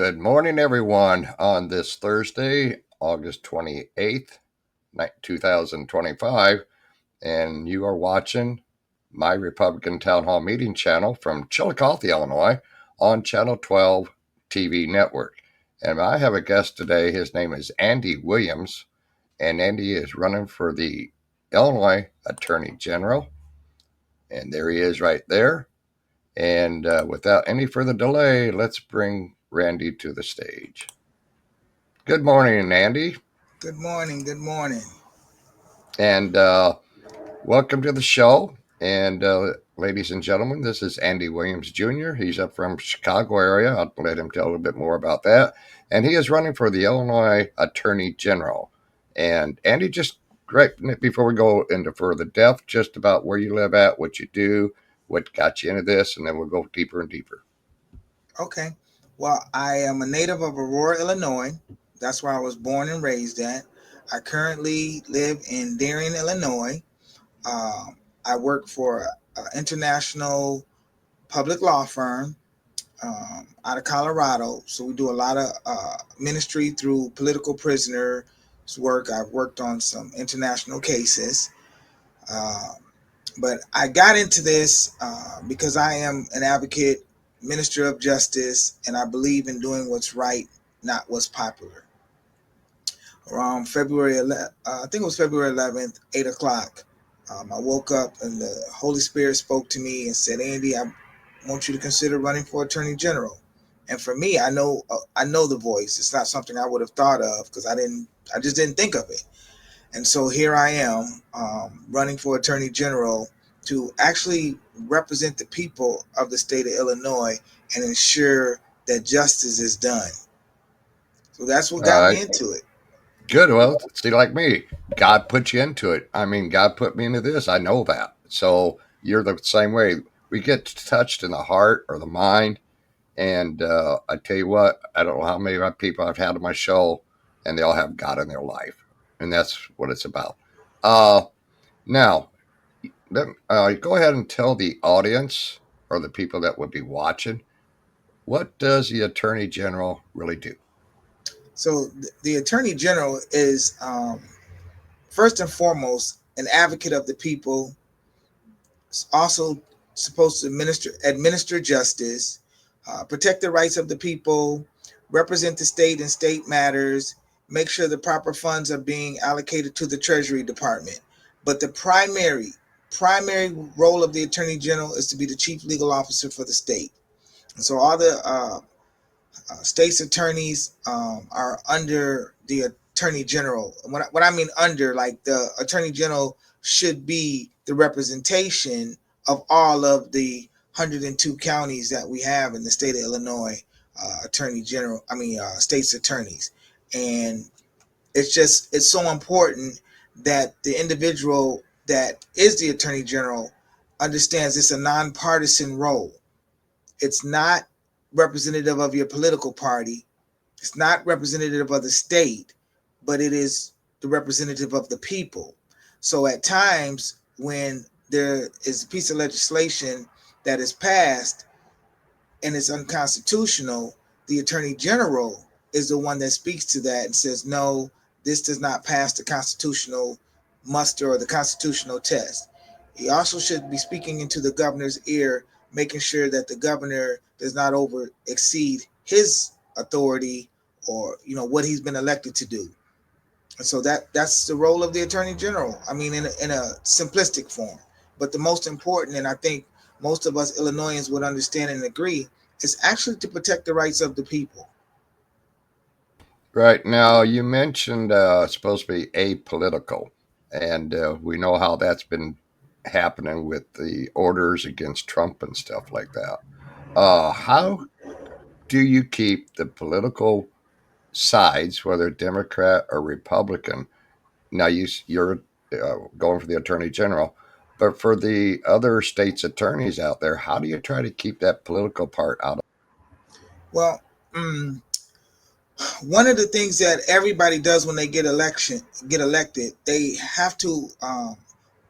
Good morning, everyone, on this Thursday, August 28th, 2025. And you are watching my Republican Town Hall Meeting channel from Chillicothe, Illinois, on Channel 12 TV network. And I have a guest today. His name is Andy Williams, and Andy is running for the Illinois Attorney General. And there he is right there. And without any further delay, let's bring Randy to the stage. Good morning, Andy. Good morning. Good morning. And welcome to the show. And ladies and gentlemen, this is Andy Williams Jr. He's up from Chicago area. I'll let him tell a little bit more about that. And he is running for the Illinois Attorney General. And Andy, just right before we go into further depth, just about where you live at, what you do, what got you into this, and then we'll go deeper and deeper. Okay. Well, I am a native of Aurora, Illinois. That's where I was born and raised at. I currently live in Darien, Illinois. I work for an international public law firm out of Colorado. So we do a lot of ministry through political prisoners work. I've worked on some international cases. Uh, but I got into this because I am an advocate, minister of justice, and I believe in doing what's right, not what's popular. Around February 11th, I think it was February 11th, 8 o'clock, I woke up and the Holy Spirit spoke to me and said, Andy, I want you to consider running for Attorney General. And for me, I know the voice. It's not something I would have thought of because I just didn't think of it. And so here I am running for Attorney General to actually represent the people of the state of Illinois and ensure that justice is done. So that's what got Uh, me into it. Good. Well, see, like me, God put you into it. I mean, God put me into this. I know that. So you're the same way. We get touched in the heart or the mind. And I tell you what, I don't know how many people I've had on my show, and they all have God in their life. And that's what it's about. Uh, Now, go ahead and tell the audience or the people that would be watching, what does the Attorney General really do? So the Attorney General is first and foremost an advocate of the people, also supposed to administer justice, protect the rights of the people, represent the state in state matters, make sure the proper funds are being allocated to the Treasury Department. But the primary role of the Attorney General is to be the chief legal officer for the state. And so all the state's attorneys are under the Attorney General. What I mean under, like the Attorney General should be the representation of all of the 102 counties that we have in the state of Illinois. State's attorneys, and it's so important that the individual that is the Attorney General understands it's a nonpartisan role. It's not representative of your political party. It's not representative of the state, but it is the representative of the people. So at times when there is a piece of legislation that is passed and it's unconstitutional, the Attorney General is the one that speaks to that and says, no, this does not pass the constitutional muster or the constitutional test. He also should be speaking into the governor's ear, making sure that the governor does not over exceed his authority or what he's been elected to do. And so that's the role of the Attorney General. I mean, in a simplistic form. But the most important, and I think most of us Illinoisans would understand and agree, is actually to protect the rights of the people. Right now, you mentioned it's supposed to be apolitical, and we know how that's been happening with the orders against Trump and stuff like that. How do you keep the political sides, whether Democrat or Republican? Now, you're going for the Attorney General, but for the other states' attorneys out there, how do you try to keep that political part out of? Well, mm, one of the things that everybody does when they get elected, they have to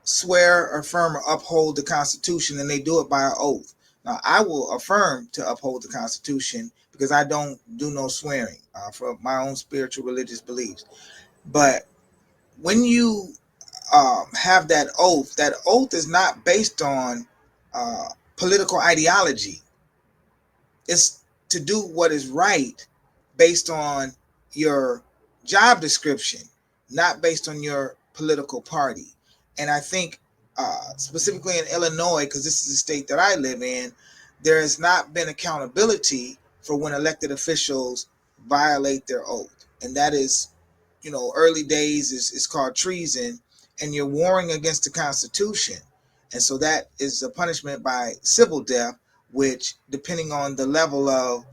swear, affirm, or uphold the Constitution, and they do it by an oath. Now, I will affirm to uphold the Constitution because I don't do no swearing for my own spiritual religious beliefs. But when you have that oath is not based on uh, political ideology. It's to do what is right based on your job description, not based on your political party. And I think, specifically in Illinois, because this is the state that I live in, there has not been accountability for when elected officials violate their oath. And that is, early days is called treason, and you're warring against the Constitution. And so that is a punishment by civil death, which, depending on the level of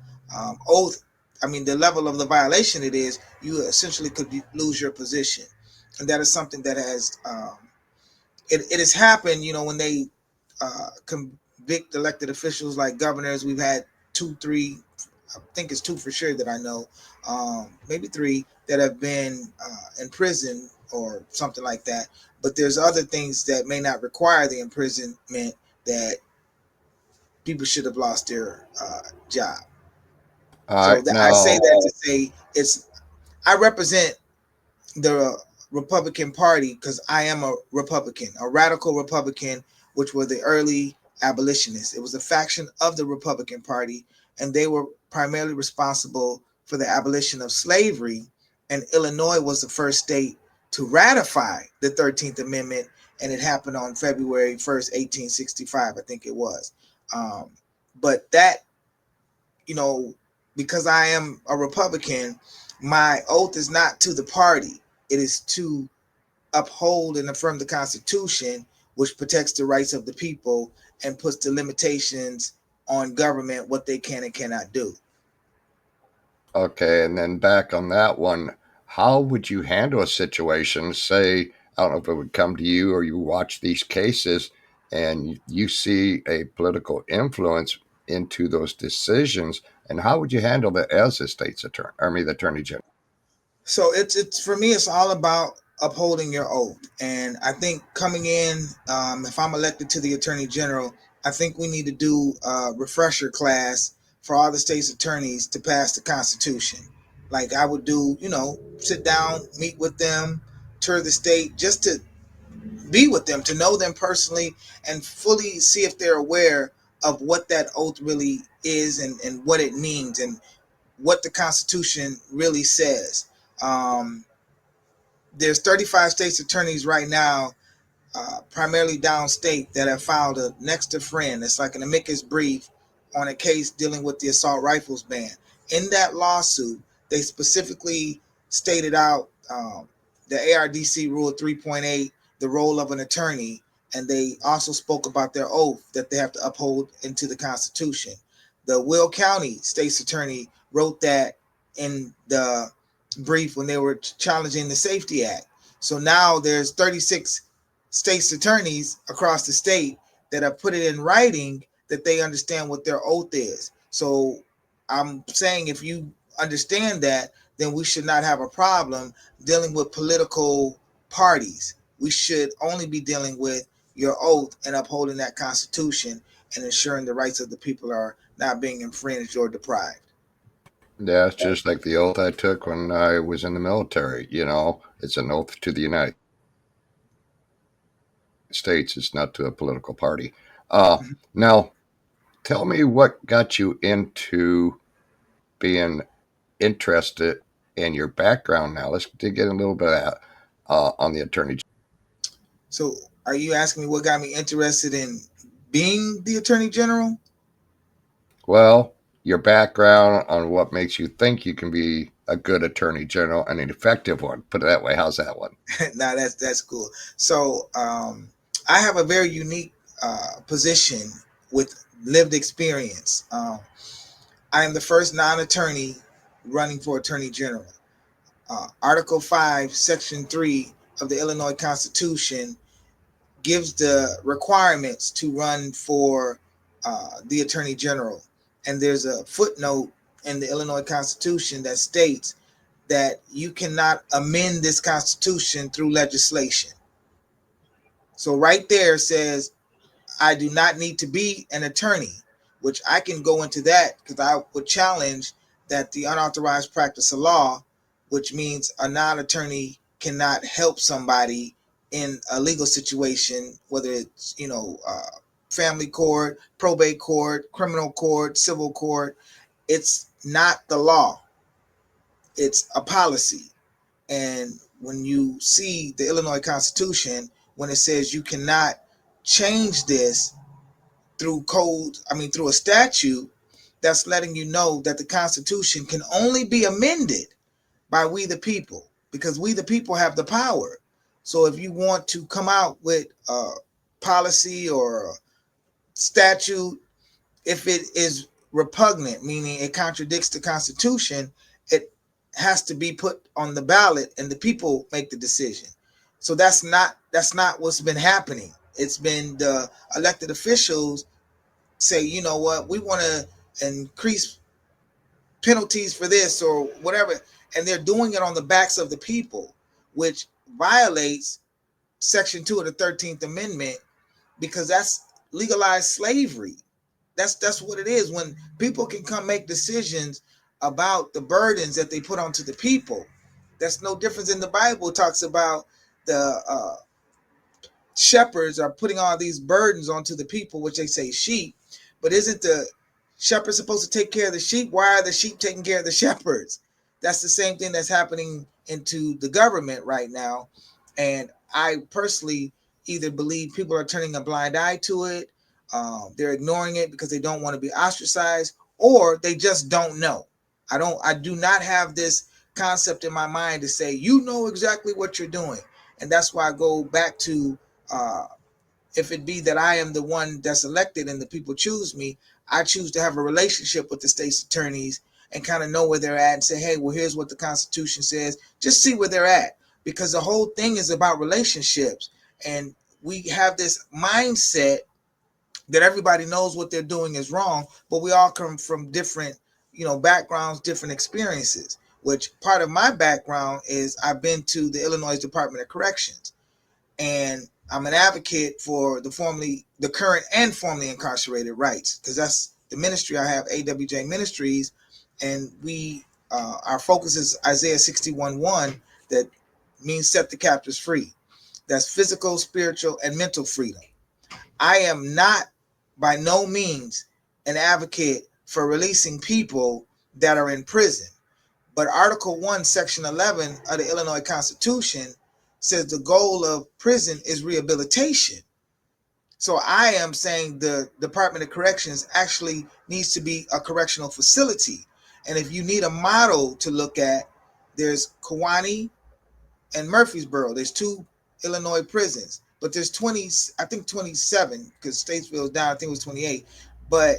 oath, the level of the violation it is, you essentially could lose your position. And that is something that has, it has happened, when they convict elected officials like governors. We've had two, three, I think it's two for sure that I know, maybe three that have been in prison or something like that. But there's other things that may not require the imprisonment that people should have lost their job. All So right, that I say now, that to say I represent the Republican Party because I am a Republican, a radical Republican, which were the early abolitionists. It was a faction of the Republican Party, and they were primarily responsible for the abolition of slavery. And Illinois was the first state to ratify the 13th Amendment, and it happened on February 1st, 1865, I think it was. Um, but that, you know, because I am a Republican, my oath is not to the party. It is to uphold and affirm the Constitution, which protects the rights of the people and puts the limitations on government, what they can and cannot do. okay, and then back on that one, how would you handle a situation? Say, I don't know if it would come to you or you watch these cases and you see a political influence into those decisions, and how would you handle that as a state's attorney? I mean, the attorney general. So it's for me, it's all about upholding your oath. And I think coming in, if I'm elected to the attorney general, I think we need to do a refresher class for all the state's attorneys to pass the Constitution. Like I would do, sit down, meet with them, tour the state, just to be with them, to know them personally, and fully see if they're aware of what that oath really is, and what it means, and what the Constitution really says. Um, there's 35 states attorneys right now, primarily downstate, that have filed a next to friend. It's like an amicus brief on a case dealing with the assault rifles ban. In that lawsuit, they specifically stated out the ARDC Rule 3.8, the role of an attorney, and they also spoke about their oath that they have to uphold into the Constitution. The Will County State's Attorney wrote that in the brief when they were challenging the Safety Act. So now there's 36 state's attorneys across the state that have put it in writing that they understand what their oath is. So I'm saying, if you understand that, then we should not have a problem dealing with political parties. We should only be dealing with your oath and upholding that Constitution and ensuring the rights of the people are not being infringed or deprived. Yeah, it's just like the oath I took when I was in the military. It's an oath to the United States. It's not to a political party. Now, tell me what got you into being interested in your background now. Let's dig in a little bit of that, on the attorney. So, are you asking me what got me interested in being the attorney general? Well, your background on what makes you think you can be a good attorney general and an effective one. Put it that way. How's that one? Now that's cool. So, I have a very unique position with lived experience. I am the first non-attorney running for attorney general. Article 5, Section 3 of the Illinois Constitution gives the requirements to run for the attorney general. And there's a footnote in the Illinois Constitution that states that you cannot amend this Constitution through legislation. So right there says I do not need to be an attorney which I can go into that because I would challenge that the unauthorized practice of law, which means a non-attorney cannot help somebody in a legal situation, whether it's family court, probate court, criminal court, civil court. It's not the law; it's a policy. And when you see the Illinois Constitution, when it says you cannot change this through code, through a statute, that's letting you know that the Constitution can only be amended by we the people, because we the people have the power. So if you want to come out with a policy or a statute, if it is repugnant, meaning it contradicts the Constitution, it has to be put on the ballot and the people make the decision. So that's not what's been happening. It's been the elected officials say, you know what, we want to increase penalties for this or whatever, and they're doing it on the backs of the people, which violates Section 2 of the 13th Amendment, because that's legalized slavery. That's what it is. When people can come make decisions about the burdens that they put onto the people, that's no difference. In the Bible, it talks about the shepherds are putting all these burdens onto the people, which they say sheep, but isn't the shepherd supposed to take care of the sheep? Why are the sheep taking care of the shepherds? That's the same thing that's happening into the government right now. And I personally either believe people are turning a blind eye to it, they're ignoring it because they don't want to be ostracized, or they just don't know. I do not have this concept in my mind to say, you know exactly what you're doing. And that's why I go back to, uh, if it be that I am the one that's elected and the people choose me, I choose to have a relationship with the state's attorneys and kind of know where they're at and say, hey, well, here's what the Constitution says. Just see where they're at, because the whole thing is about relationships. And we have this mindset that everybody knows what they're doing is wrong, but we all come from different, backgrounds, different experiences. Which part of my background is I've been to the Illinois Department of Corrections, and I'm an advocate for the current and formerly incarcerated rights, because that's the ministry I have, AWJ Ministries, and our focus is Isaiah 61:1, that means set the captives free. That's physical, spiritual, and mental freedom. I am not by no means an advocate for releasing people that are in prison. But Article 1, Section 11 of the Illinois Constitution says the goal of prison is rehabilitation. So I am saying the Department of Corrections actually needs to be a correctional facility. And if you need a model to look at, there's Kewanee and Murfreesboro. There's two Illinois prisons, but there's 20, I think 27, because Statesville's down, I think it was 28. But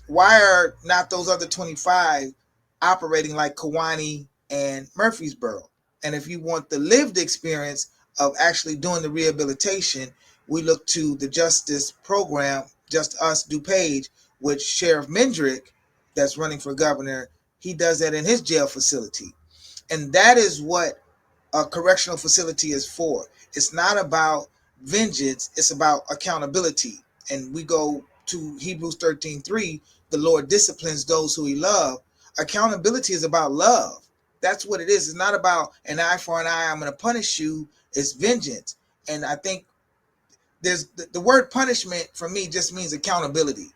why are not those other 25 operating like Kewanee and Murfreesboro? And if you want the lived experience of actually doing the rehabilitation, we look to the justice program, Just Us DuPage, which Sheriff Mendrick, that's running for governor, he does that in his jail facility. And that is what a correctional facility is for. It's not about vengeance, it's about accountability. And we go to Hebrews 13:3, the Lord disciplines those who he loves. Accountability is about love. That's what it is. It's not about an eye for an eye, I'm going to punish you. It's vengeance. And I think there's the word punishment for me just means accountability.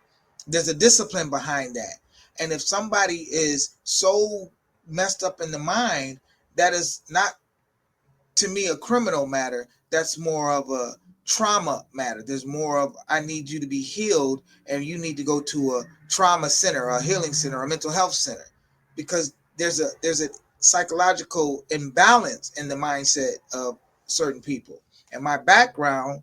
There's a discipline behind that. And if somebody is so messed up in the mind, that is not, to me, a criminal matter. That's more of a trauma matter. There's more of, I need you to be healed, and you need to go to a trauma center, a healing center, a mental health center, because there's a psychological imbalance in the mindset of certain people. And my background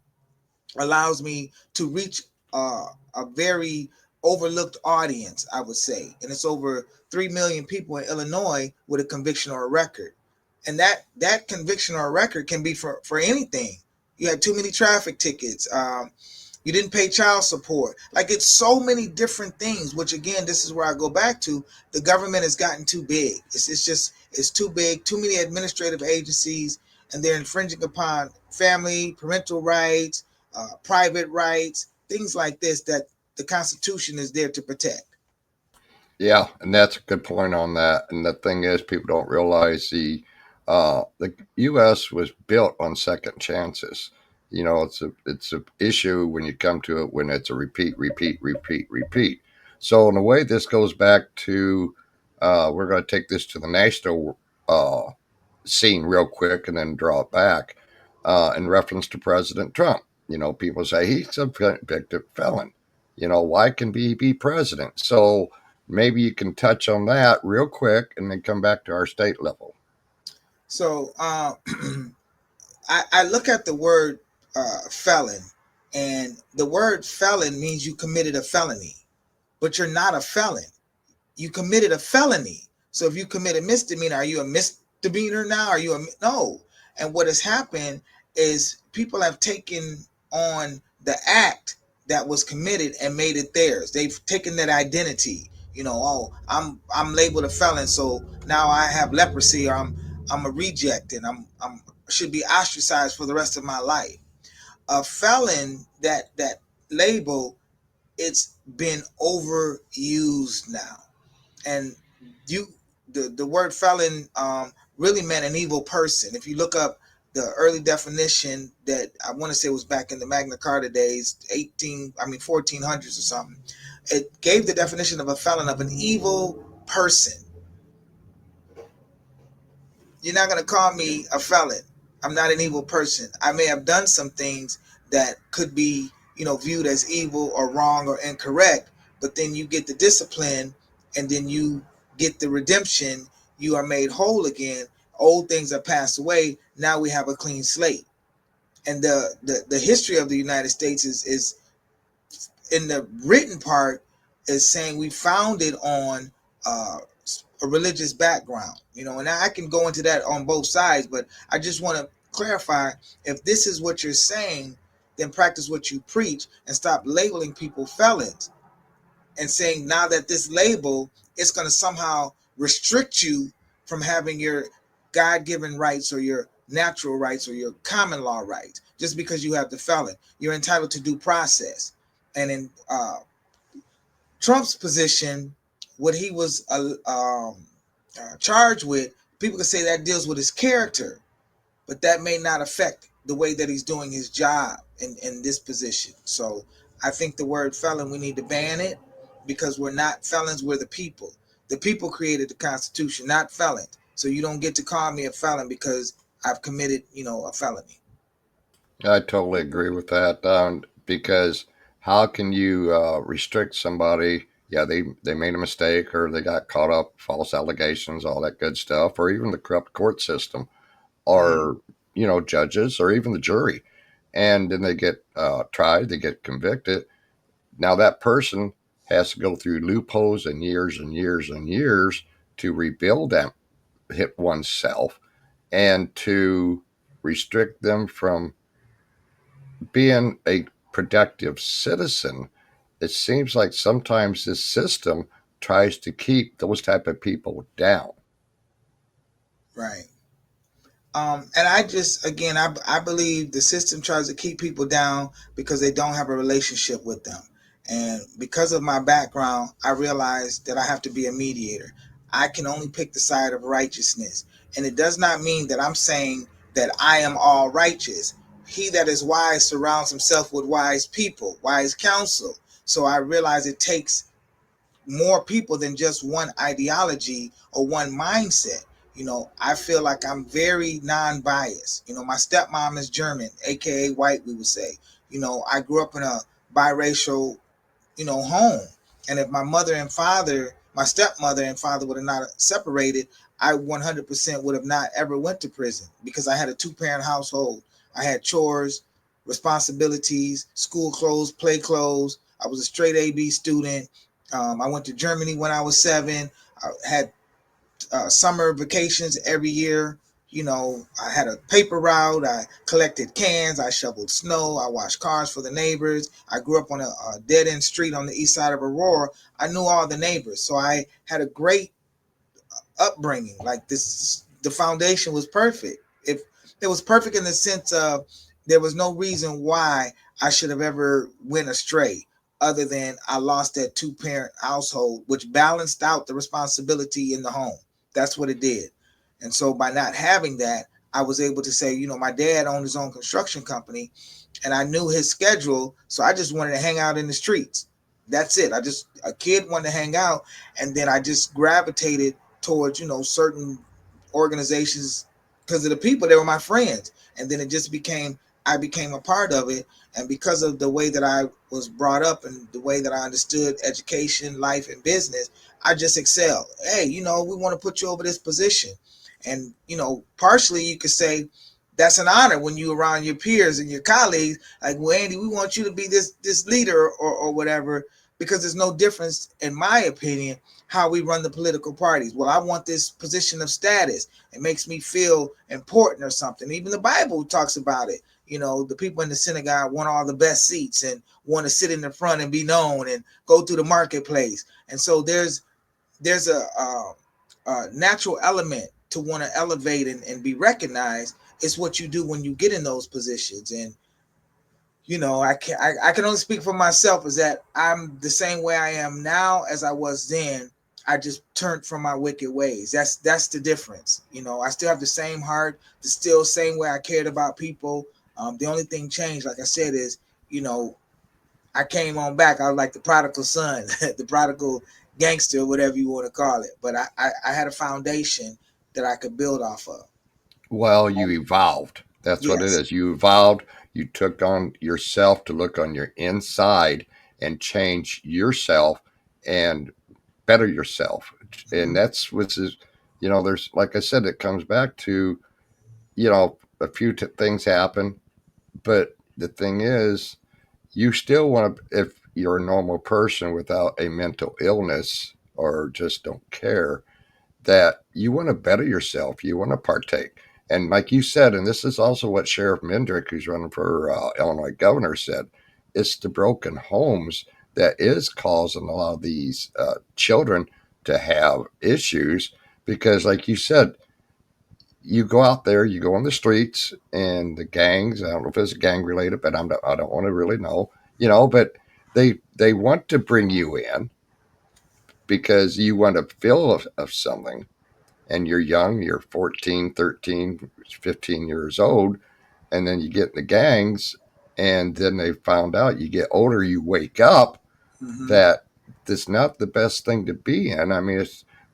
allows me to reach a very overlooked audience, I would say. And it's over 3 million people in Illinois with a conviction or a record. And that conviction or a record can be for anything. You had too many traffic tickets. You didn't pay child support. Like, it's so many different things, which again, this is where I go back to, the government has gotten too big. It's too big, too many administrative agencies, and they're infringing upon family, parental rights, private rights, things like this that the Constitution is there to protect. Yeah, and that's a good point on that. And the thing is, people don't realize the U.S. was built on second chances. You know, it's a issue when you come to it when it's a repeat, repeat, repeat, repeat. So in a way, this goes back to we're going to take this to the national scene real quick and then draw it back in reference to President Trump. You know, people say he's a convicted felon. You know, why can he be president? So maybe you can touch on that real quick and then come back to our state level. So I look at the word felon, and the word felon means you committed a felony, but you're not a felon. You committed a felony. So if you commit a misdemeanor, are you a misdemeanor now? Are you a no? And what has happened is people have taken on the act that was committed and made it theirs. They've taken that identity. You know, oh, I'm labeled a felon, so now I have leprosy, or I'm a reject, and I'm should be ostracized for the rest of my life. A felon, that label, it's been overused now, and you the word felon really meant an evil person. If you look up the early definition, that I want to say was back in the Magna Carta days, 1400s or something, it gave the definition of a felon of an evil person. You're not going to call me a felon. I'm not an evil person. I may have done some things that could be, viewed as evil or wrong or incorrect, but then you get the discipline, and then you get the redemption. You are made whole again. Old things are passed away. Now we have a clean slate. And the history of the United States is in the written part is saying we found it on uh, a religious background, and I can go into that on both sides, but I just want to clarify, if this is what you're saying, then practice what you preach and stop labeling people felons and saying now that this label is going to somehow restrict you from having your God-given rights or your natural rights or your common law rights just because you have the felon. You're entitled to due process. And in Trump's position, what he was charged with, people could say that deals with his character, but that may not affect the way that he's doing his job in this position. So I think the word felon, we need to ban it, because we're not felons, we're the people. The people created the Constitution, not felons. So you don't get to call me a felon because I've committed, a felony. I totally agree with that because how can you restrict somebody? Yeah, they made a mistake or they got caught up, false allegations, all that good stuff, or even the corrupt court system, Mm-hmm. or judges, or even the jury, and then they get tried, they get convicted. Now that person has to go through loopholes and years and years and years to rebuild that hit oneself and to restrict them from being a productive citizen. It seems like sometimes this system tries to keep those type of people down. Right. And I just, again, I believe the system tries to keep people down because they don't have a relationship with them. And because of my background, I realized that I have to be a mediator. I can only pick the side of righteousness. And it does not mean that I'm saying that I am all righteous. He that is wise surrounds himself with wise people, wise counsel. So I realize it takes more people than just one ideology or one mindset. I feel like I'm very non-biased. My stepmom is German, aka white, we would say. I grew up in a biracial, home. And if my stepmother and father would have not separated, I 100% would have not ever went to prison, because I had a two-parent household. I had chores, responsibilities, school clothes, play clothes. I was a straight AB student. I went to Germany when I was 7. I had summer vacations every year. I had a paper route. I collected cans. I shoveled snow. I washed cars for the neighbors. I grew up on a dead end street on the east side of Aurora. I knew all the neighbors. So I had a great upbringing. Like this, the foundation was perfect. If it was perfect in the sense of there was no reason why I should have ever went astray, other than I lost that two-parent household, which balanced out the responsibility in the home. That's what it did. And so by not having that, I was able to say, my dad owned his own construction company, and I knew his schedule, so I just wanted to hang out in the streets. That's it. A kid wanted to hang out, and then I just gravitated towards, certain organizations because of the people. They were my friends, and then it just became, I became a part of it. And because of the way that I was brought up and the way that I understood education, life, and business, I just excelled. Hey, we want to put you over this position. And, partially you could say that's an honor when you around your peers and your colleagues, like, well, Andy, we want you to be this leader or whatever, because there's no difference, in my opinion, how we run the political parties. Well, I want this position of status. It makes me feel important or something. Even the Bible talks about it. The people in the synagogue want all the best seats and want to sit in the front and be known and go through the marketplace. And so there's a natural element to want to elevate and be recognized. It's what you do when you get in those positions. And I can only speak for myself, is that I'm the same way I am now as I was then. I just turned from my wicked ways. That's the difference. I still have the same heart, the still same way I cared about people. The only thing changed, like I said, is I came on back. I was like the prodigal son, the prodigal gangster, whatever you want to call it. But I had a foundation that I could build off of. Well, you evolved. That's what it Yes. is. You evolved. You took on yourself to look on your inside and change yourself and better yourself. And Mm-hmm. that's what's is, there's, like I said, it comes back to, a few things happen. But the thing is, you still want to, if you're a normal person without a mental illness or just don't care, that you want to better yourself. You want to partake. And like you said, and this is also what Sheriff Mendrick, who's running for Illinois governor, said, it's the broken homes that is causing a lot of these children to have issues. Because, like you said, you go out there, you go on the streets, and the gangs. I don't know if it's gang related, but I don't want to really know. But they want to bring you in because you want to feel of something, and you're young, you're 14, 13, 15 years old, and then you get in the gangs, and then they found out you get older, you wake up Mm-hmm. that this not the best thing to be in. I mean,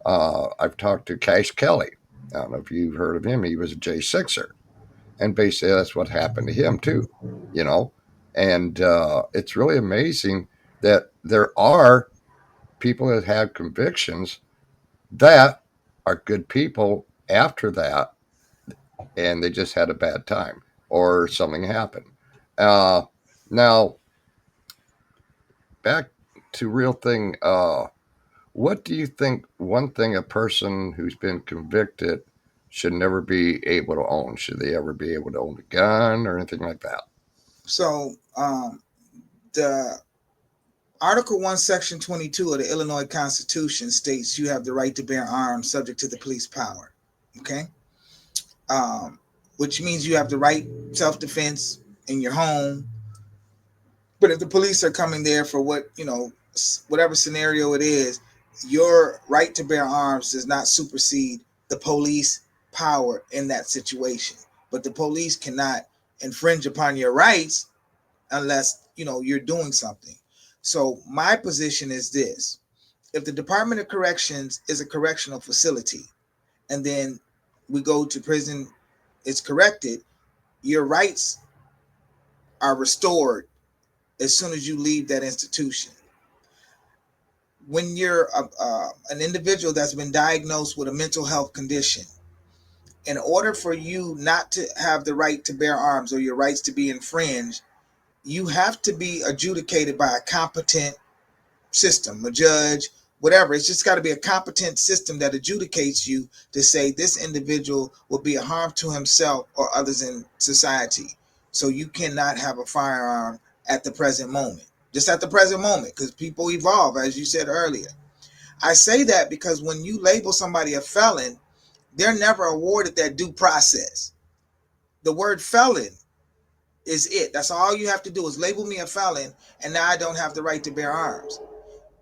I've talked to Cash Kelly. I don't know if you've heard of him. He was a J6er, and basically that's what happened to him too, you know. And it's really amazing that there are people that have convictions that are good people after that, and they just had a bad time or something happened. Uh, Now, back to real thing. What do you think one thing a person who's been convicted should never be able to own? Should they ever be able to own a gun or anything like that? So the Article 1, Section 22 of the Illinois Constitution states you have the right to bear arms subject to the police power. Okay? Um, which means you have the right self defense in your home. But if the police are coming there for whatever scenario it is, your right to bear arms does not supersede the police power in that situation. But the police cannot infringe upon your rights unless you're doing something. So my position is this: if the Department of Corrections is a correctional facility, and then we go to prison, it's corrected, your rights are restored as soon as you leave that institution. When you're an individual that's been diagnosed with a mental health condition, in order for you not to have the right to bear arms or your rights to be infringed, you have to be adjudicated by a competent system, a judge, whatever. It's just got to be a competent system that adjudicates you to say this individual will be a harm to himself or others in society. So you cannot have a firearm at the present moment, just at the present moment, because people evolve, as you said earlier. I say that because when you label somebody a felon, they're never awarded that due process. The word felon is it. That's all you have to do is label me a felon, and now I don't have the right to bear arms.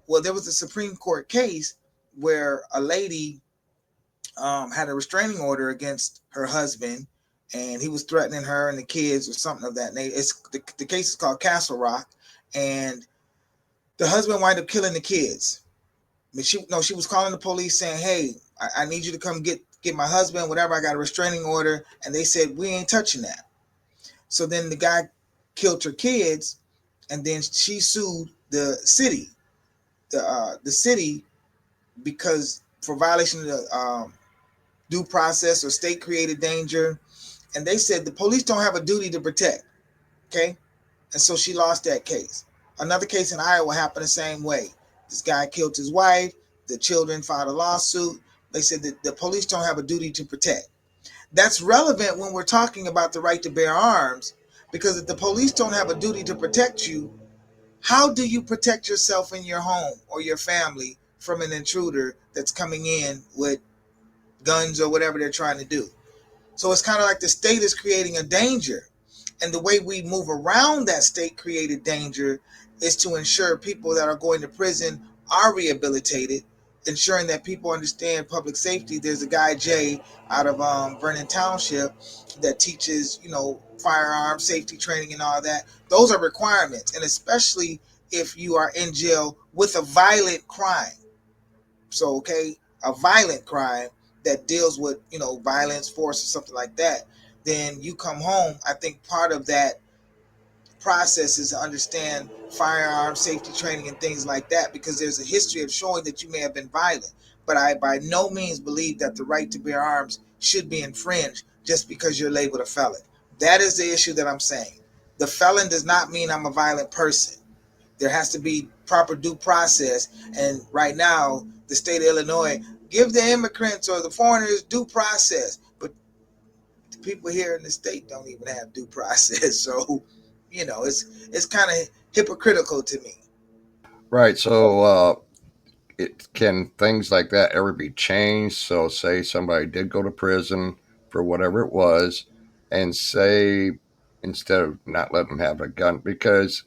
Well, there was a Supreme Court case where a lady had a restraining order against her husband, and he was threatening her and the kids or something of that nature. It's the case is called Castle Rock, and the husband wound up killing the kids. But she was calling the police saying, "Hey, I need you to come get my husband, whatever. I got a restraining order," and they said, "We ain't touching that." So then the guy killed her kids, and then she sued the city, the city, because for violation of the due process or state created danger, and they said the police don't have a duty to protect. Okay, and so she lost that case. Another case in Iowa happened the same way. This guy killed his wife. The children filed a lawsuit. They said that the police don't have a duty to protect. That's relevant when we're talking about the right to bear arms, because if the police don't have a duty to protect you, how do you protect yourself in your home or your family from an intruder that's coming in with guns or whatever they're trying to do? So it's kind of like the state is creating a danger. And the way we move around that state created danger is to ensure people that are going to prison are rehabilitated, ensuring that people understand public safety. There's a guy, Jay, out of Vernon Township that teaches, firearm safety training and all that. Those are requirements. And especially if you are in jail with a violent crime. So, a violent crime that deals with, violence, force, or something like that, then you come home. I think part of that process is to understand firearm safety training and things like that, because there's a history of showing that you may have been violent. But I by no means believe that the right to bear arms should be infringed just because you're labeled a felon. That is the issue that I'm saying. The felon does not mean I'm a violent person. There has to be proper due process. And right now, the state of Illinois give the immigrants or the foreigners due process, but the people here in the state don't even have due process. So, it's kind of hypocritical to me. Right. So, it can things like that ever be changed? So, say somebody did go to prison for whatever it was, and say instead of not letting them have a gun, because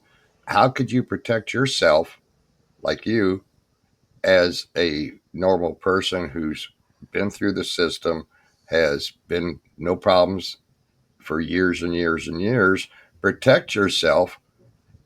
how could you protect yourself, like you, as a normal person who's been through the system, has been no problems for years and years and years, protect yourself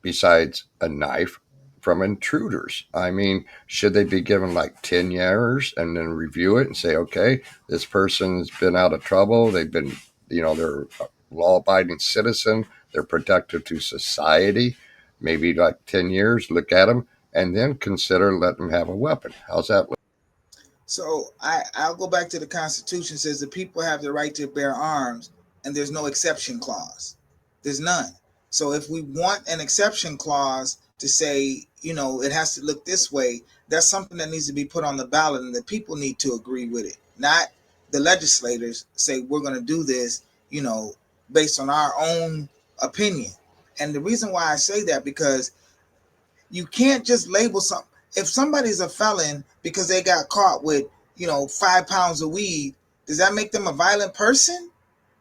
besides a knife from intruders? I mean, should they be given like 10 years and then review it and say, okay, this person's been out of trouble. They've been, they're a law abiding citizen. They're productive to society. Maybe like 10 years, look at them and then consider letting them have a weapon. How's that look? So I'll go back to the Constitution. Says the people have the right to bear arms, and there's no exception clause. There's none. So if we want an exception clause to say, it has to look this way, that's something that needs to be put on the ballot, and the people need to agree with it, not the legislators say we're going to do this, based on our own opinion. And the reason why I say that, because you can't just label some. If somebody's a felon because they got caught with 5 pounds of weed, does that make them a violent person?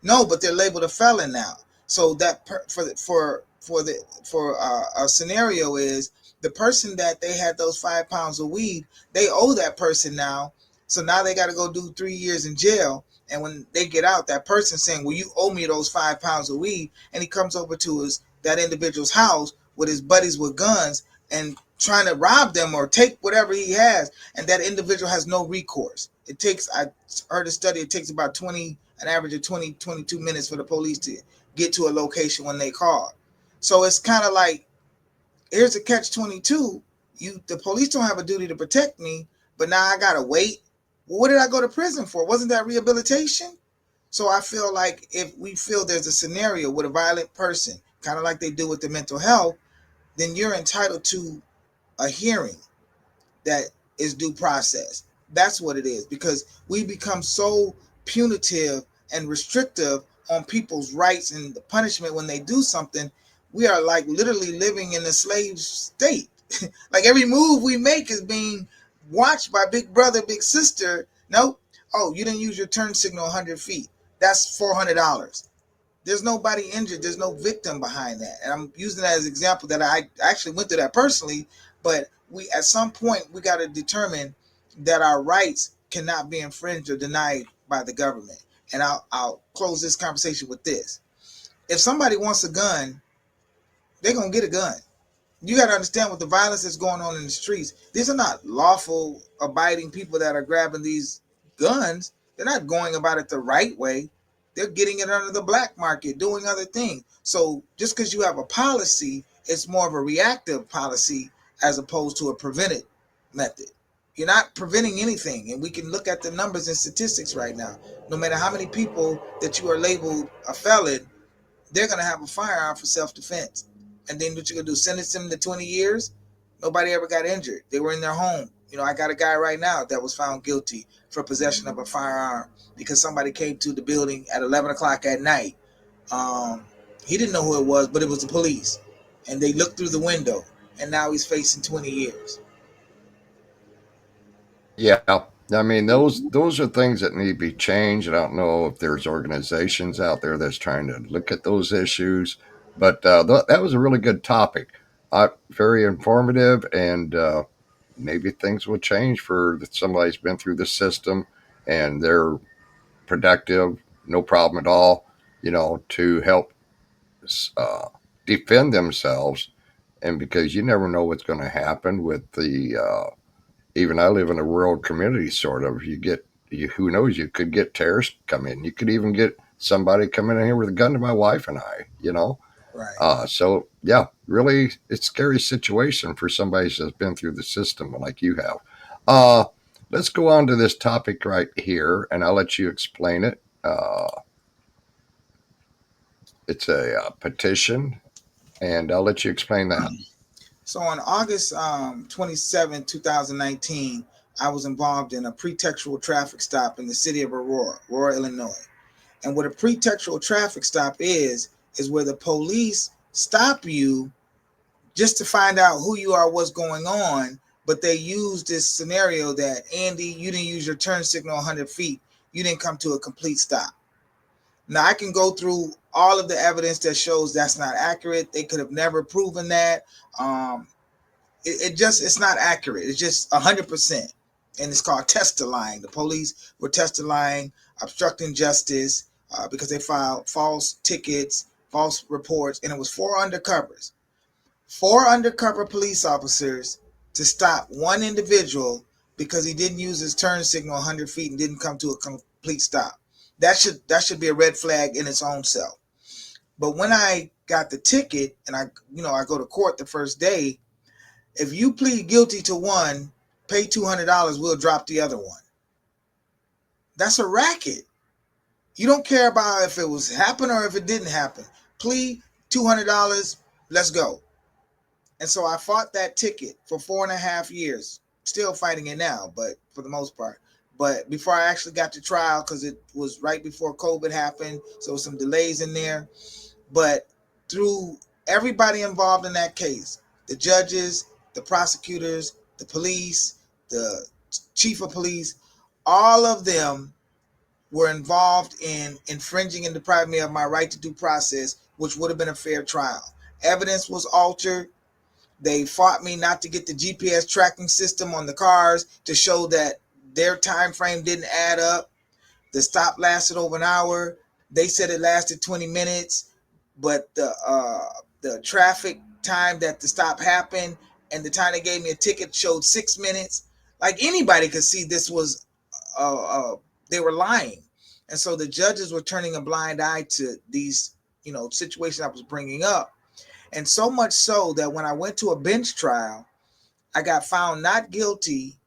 No, but they're labeled a felon now. So that for a scenario is the person that they had those 5 pounds of weed, they owe that person now. So now they got to go do 3 years in jail. And when they get out, that person saying, "Well, you owe me those 5 pounds of weed," and he comes over to that individual's house with his buddies with guns and trying to rob them or take whatever he has, and that individual has no recourse. I heard a study, it takes about an average of 22 minutes for the police to get to a location when they call. So it's kind of like, here's a catch-22. The police don't have a duty to protect me, but now I gotta wait. Well, what did I go to prison for? Wasn't that rehabilitation? So I feel like if we feel there's a scenario with a violent person, kind of like they do with the mental health, then you're entitled to a hearing that is due process. That's what it is, because we become so punitive and restrictive on people's rights and the punishment when they do something. We are like literally living in a slave state. Like every move we make is being watched by big brother, big sister. Nope. Oh, you didn't use your turn signal 100 feet. That's $400. There's nobody injured. There's no victim behind that. And I'm using that as an example that I actually went through that personally. But we, at some point, we got to determine that our rights cannot be infringed or denied by the government. And I'll close this conversation with this. If somebody wants a gun, they're going to get a gun. You got to understand with the violence that's going on in the streets, these are not lawful abiding people that are grabbing these guns. They're not going about it the right way. They're getting it under the black market, doing other things. So just because you have a policy, it's more of a reactive policy as opposed to a preventive method. You're not preventing anything. And we can look at the numbers and statistics right now. No matter how many people that you are labeled a felon, they're going to have a firearm for self-defense. And then what you going to do? Sentence them to 20 years? Nobody ever got injured. They were in their home. You know, I got a guy right now that was found guilty for possession of a firearm because somebody came to the building at 11 o'clock at night. He didn't know who it was, but it was the police. And they looked through the window, and now he's facing 20 years. Yeah, I mean those are things that need to be changed. I don't know if there's organizations out there that's trying to look at those issues, but that was a really good topic. Very informative, and maybe things will change for somebody's been through the system and they're productive, no problem at all. To help uh, defend themselves, and because you never know what's going to happen with the even I live in a rural community, sort of. Who knows? You could get terrorists come in. You could even get somebody coming in here with a gun to my wife and I. Right. So yeah, really, it's a scary situation for somebody that's been through the system like you have. Uh, let's go on to this topic right here, and I'll let you explain it. It's a petition, and I'll let you explain that. So on August 27, 2019, I was involved in a pretextual traffic stop in the city of Aurora, Illinois. And what a pretextual traffic stop is where the police stop you just to find out who you are, what's going on. But they use this scenario that, Andy, you didn't use your turn signal 100 feet. You didn't come to a complete stop. Now, I can go through all of the evidence that shows that's not accurate. They could have never proven that. Um, it's not accurate. It's just 100%. And it's called testifying. The police were testifying, obstructing justice because they filed false tickets, false reports, and it was four undercover police officers to stop one individual because he didn't use his turn signal 100 feet and didn't come to a complete stop. That should be a red flag in its own self. But when I got the ticket and I go to court the first day, if you plead guilty to one, pay $200, we'll drop the other one. That's a racket. You don't care about if it was happen or if it didn't happen. Plead $200, let's go. And so I fought that ticket for 4.5 years. Still fighting it now, but for the most part. But before I actually got to trial, because it was right before COVID happened, so some delays in there. But through everybody involved in that case, the judges, the prosecutors, the police, the chief of police, all of them were involved in infringing and depriving me of my right to due process, which would have been a fair trial. Evidence was altered. They fought me not to get the GPS tracking system on the cars to show that their time frame didn't add up. The stop lasted over an hour. They said it lasted 20 minutes, but the traffic time that the stop happened and the time they gave me a ticket showed 6 minutes. Like anybody could see this was they were lying, and so the judges were turning a blind eye to these situations I was bringing up, and so much so that when I went to a bench trial, I got found not guilty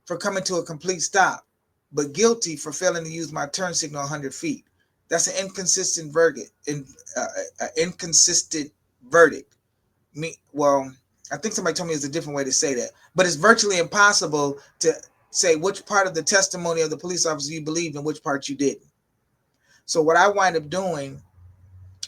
for coming to a complete stop, but guilty for failing to use my turn signal 100 feet. That's an inconsistent verdict. Inconsistent verdict. Well, I think somebody told me it's a different way to say that, but it's virtually impossible to say which part of the testimony of the police officer you believed and which part you didn't. So what I wind up doing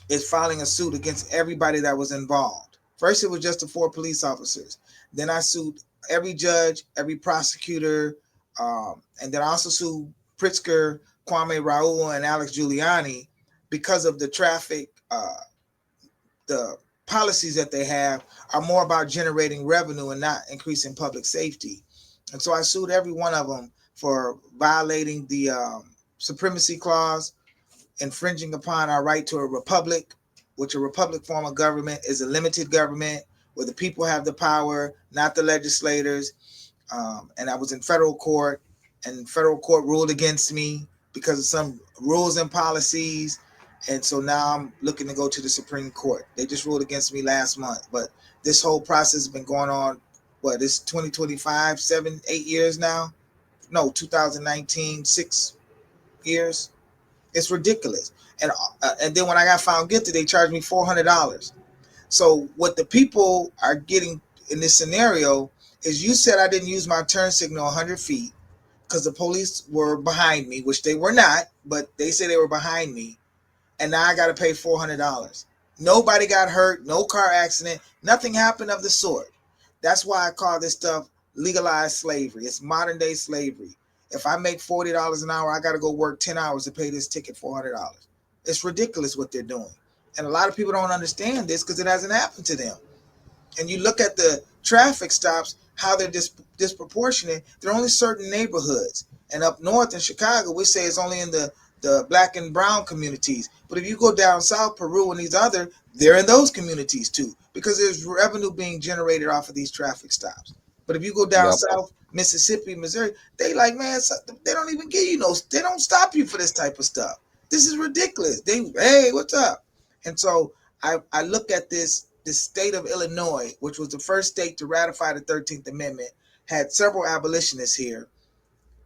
is filing a suit against everybody that was involved. First, it was just the four police officers. Then I sued every judge, every prosecutor, and then I also sued Pritzker, Kwame Raoul, and Alex Giuliani because of the traffic, the policies that they have are more about generating revenue and not increasing public safety. And so I sued every one of them for violating the supremacy clause, infringing upon our right to a republic, which a republic form of government is a limited government where the people have the power, not the legislators. And I was in federal court, and federal court ruled against me because of some rules and policies. And so now I'm looking to go to the Supreme Court. They just ruled against me last month, but this whole process has been going on. What is 2025, 7, 8 years now? No, 2019, 6 years. It's ridiculous. And then when I got found guilty, they charged me $400. So what the people are getting in this scenario is, you said I didn't use my turn signal 100 feet because the police were behind me, which they were not, but they say they were behind me. And now I got to pay $400. Nobody got hurt, no car accident, nothing happened of the sort. That's why I call this stuff legalized slavery. It's modern day slavery. If I make $40 an hour, I got to go work 10 hours to pay this ticket $400. It's ridiculous what they're doing. And a lot of people don't understand this because it hasn't happened to them. And you look at the traffic stops, how they're disproportionate. They're only certain neighborhoods. And up north in Chicago, we say it's only in the black and brown communities. But if you go down south, Peru and these other, they're in those communities too, because there's revenue being generated off of these traffic stops. But if you go down Yep. south, Mississippi, Missouri, they like, man, they don't even give you no, they don't stop you for this type of stuff. This is ridiculous. Hey, what's up? And so I look at this state of Illinois, which was the first state to ratify the 13th Amendment, had several abolitionists here.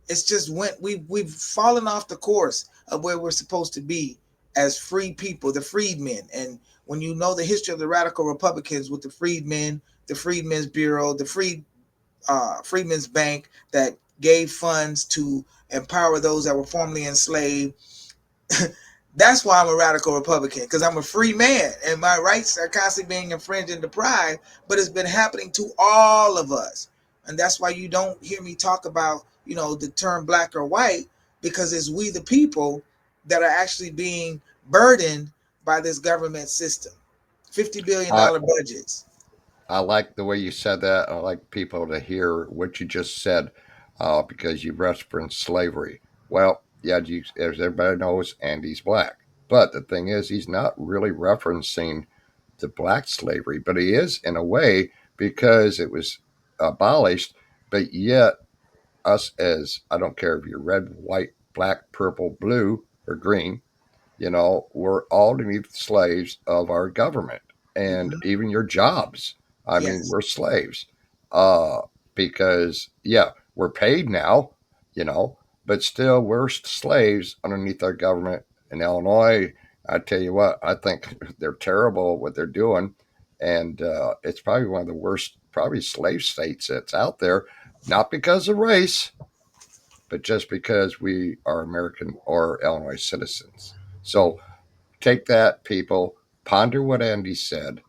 It's just we've fallen off the course of where we're supposed to be as free people, the freedmen. And when you know the history of the radical Republicans with the freedmen, the Freedmen's Bureau, the Freedmen's Bank that gave funds to empower those that were formerly enslaved. That's why I'm a radical Republican, because I'm a free man and my rights are constantly being infringed and deprived, but it's been happening to all of us. And that's why you don't hear me talk about, the term black or white, because it's we the people that are actually being burdened by this government system. $50 billion I, budgets. I like the way you said that. I like people to hear what you just said because you referenced slavery. Well, yeah, as everybody knows, Andy's black. But the thing is, he's not really referencing the black slavery, but he is in a way because it was abolished. But yet, us as I don't care if you're red, white, black, purple, blue, or green, we're all to be slaves of our government and Mhm. even your jobs. I mean, Yes. we're slaves uh, because, yeah, we're paid now, you know, but still we're slaves underneath our government in Illinois. I tell you what, I think they're terrible what they're doing. And it's probably one of the worst, probably slave states that's out there, not because of race, but just because we are American or Illinois citizens. So take that, people. Ponder what Andy said.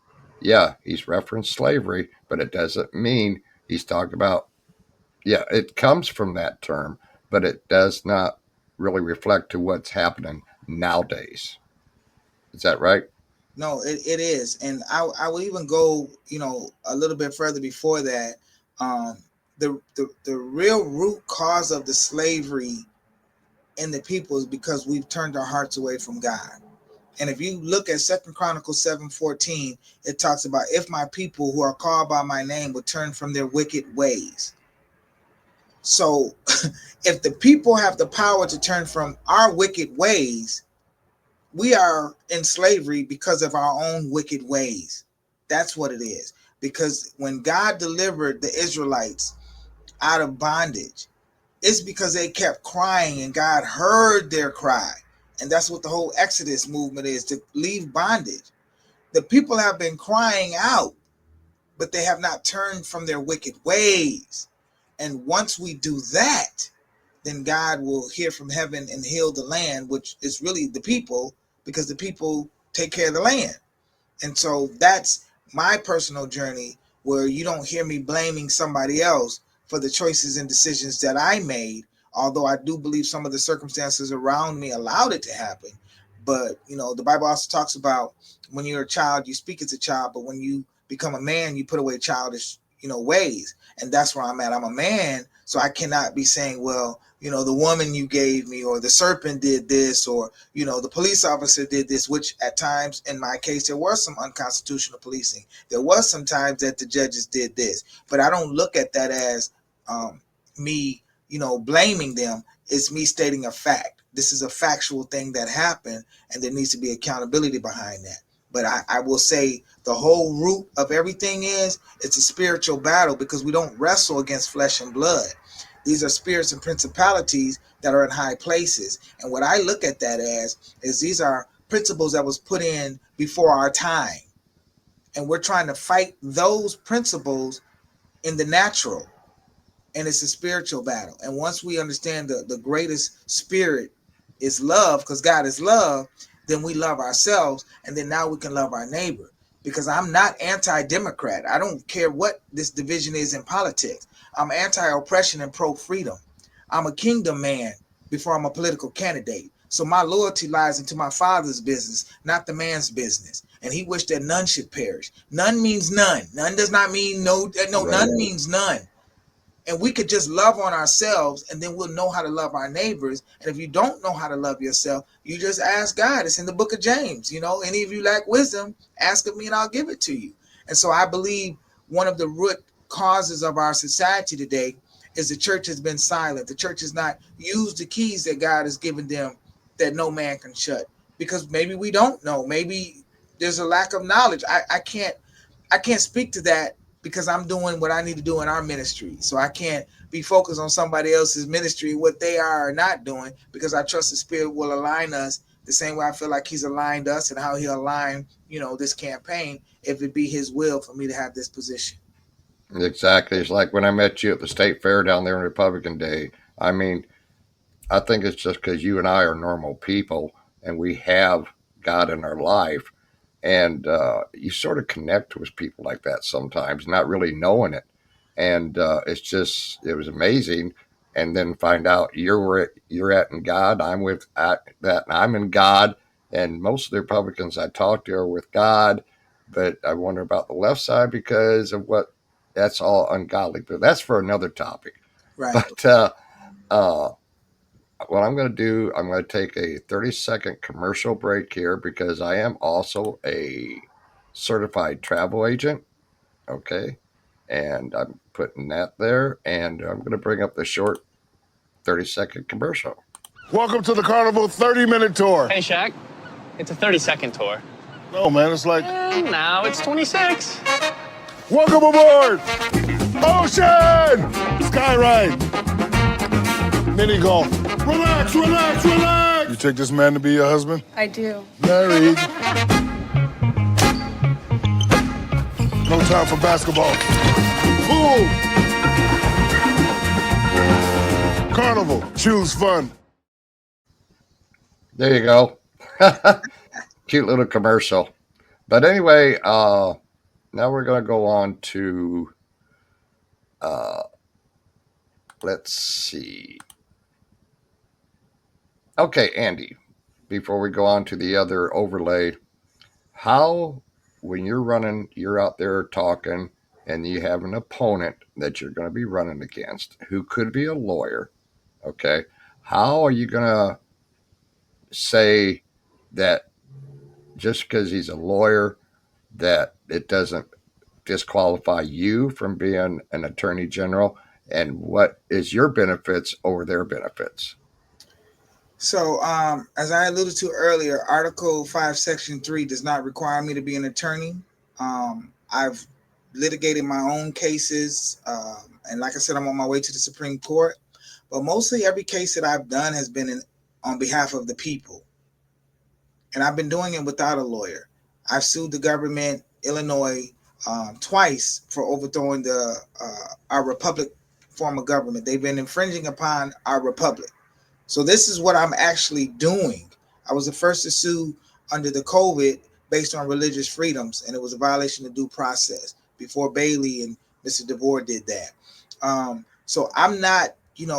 Yeah, he's referenced slavery, but it doesn't mean he's talking about, yeah, it comes from that term, but it does not really reflect to what's happening nowadays. Is that right? No, it is. And I will even go, a little bit further before that. Um, the real root cause of the slavery in the people is because we've turned our hearts away from God. And if you look at Second Chronicles 7:14, it talks about, if my people who are called by my name would turn from their wicked ways. So if the people have the power to turn from our wicked ways, we are in slavery because of our own wicked ways. That's what it is. Because when God delivered the Israelites out of bondage, it's because they kept crying and God heard their cry. And that's what the whole Exodus movement is, to leave bondage. The people have been crying out, but they have not turned from their wicked ways. And once we do that, then God will hear from heaven and heal the land, which is really the people, because the people take care of the land. And so that's my personal journey, where you don't hear me blaming somebody else for the choices and decisions that I made, although I do believe some of the circumstances around me allowed it to happen. But the Bible also talks about when you're a child, you speak as a child, but when you become a man, you put away childish ways. And that's where I'm at. I'm a man, so I cannot be saying, well, the woman you gave me, or the serpent did this, or the police officer did this, which at times in my case there was some unconstitutional policing. There was some times that the judges did this, but I don't look at that as me blaming them. It's me stating a fact. This is a factual thing that happened, and there needs to be accountability behind that. But I will say the whole root of everything is it's a spiritual battle, because we don't wrestle against flesh and blood. These are spirits and principalities that are in high places. And what I look at that as is these are principles that was put in before our time. And we're trying to fight those principles in the natural. And it's a spiritual battle. And once we understand the greatest spirit is love, because God is love, then we love ourselves, and then now we can love our neighbor. Because I'm not anti-democrat. I don't care what this division is in politics. I'm anti-oppression and pro-freedom. I'm a kingdom man before I'm a political candidate. So my loyalty lies into my Father's business, not the man's business. And he wished that none should perish. None means none. None does not mean no. Right. None means none. And we could just love on ourselves, and then we'll know how to love our neighbors. And if you don't know how to love yourself, you just ask God. It's in the book of James. Any of you lack wisdom, ask of me and I'll give it to you. And so I believe one of the root causes of our society today is the church has been silent. The church has not used the keys that God has given them that no man can shut, because maybe we don't know. Maybe there's a lack of knowledge. I can't speak to that, because I'm doing what I need to do in our ministry. So I can't be focused on somebody else's ministry, what they are or not doing, because I trust the Spirit will align us the same way I feel like he's aligned us, and how he'll align, this campaign, if it be his will for me to have this position. Exactly. It's like when I met you at the state fair down there on Republican Day. I mean, I think it's just because you and I are normal people and we have God in our life. And you sort of connect with people like that sometimes, not really knowing it. And it was amazing. And then find out you're at in God. I'm with at that. I'm in God. And most of the Republicans I talk to are with God. But I wonder about the left side because of what that's all ungodly. But that's for another topic. Right. But what I'm going to do, I'm going to take a 30-second commercial break here because I am also a certified travel agent. Okay. And I'm putting that there. And I'm going to bring up the short 30-second commercial. Welcome to the Carnival 30-minute tour. Hey, Shaq. It's a 30-second tour. No, man, it's like... now it's 26. Welcome aboard! Ocean! Skyride! Mini golf. Relax, relax, relax! You take this man to be your husband? I do. Married. No time for basketball. Pool! Carnival. Choose fun. There you go. Cute little commercial. But anyway, now we're going to go on to, let's see. Okay, Andy, before we go on to the other overlay, how, when you're running, you're out there talking, and you have an opponent that you're going to be running against who could be a lawyer, okay, how are you going to say that just because he's a lawyer that it doesn't disqualify you from being an attorney general, and what is your benefits over their benefits? So, as I alluded to earlier, Article 5, Section 3 does not require me to be an attorney. I've litigated my own cases, and like I said, I'm on my way to the Supreme Court. But mostly every case that I've done has been on behalf of the people. And I've been doing it without a lawyer. I've sued the government, Illinois, twice for overthrowing our republic form of government. They've been infringing upon our republic. So this is what I'm actually doing. I was the first to sue under the COVID based on religious freedoms, and it was a violation of due process before Bailey and Mr. DeVore did that. So I'm not, in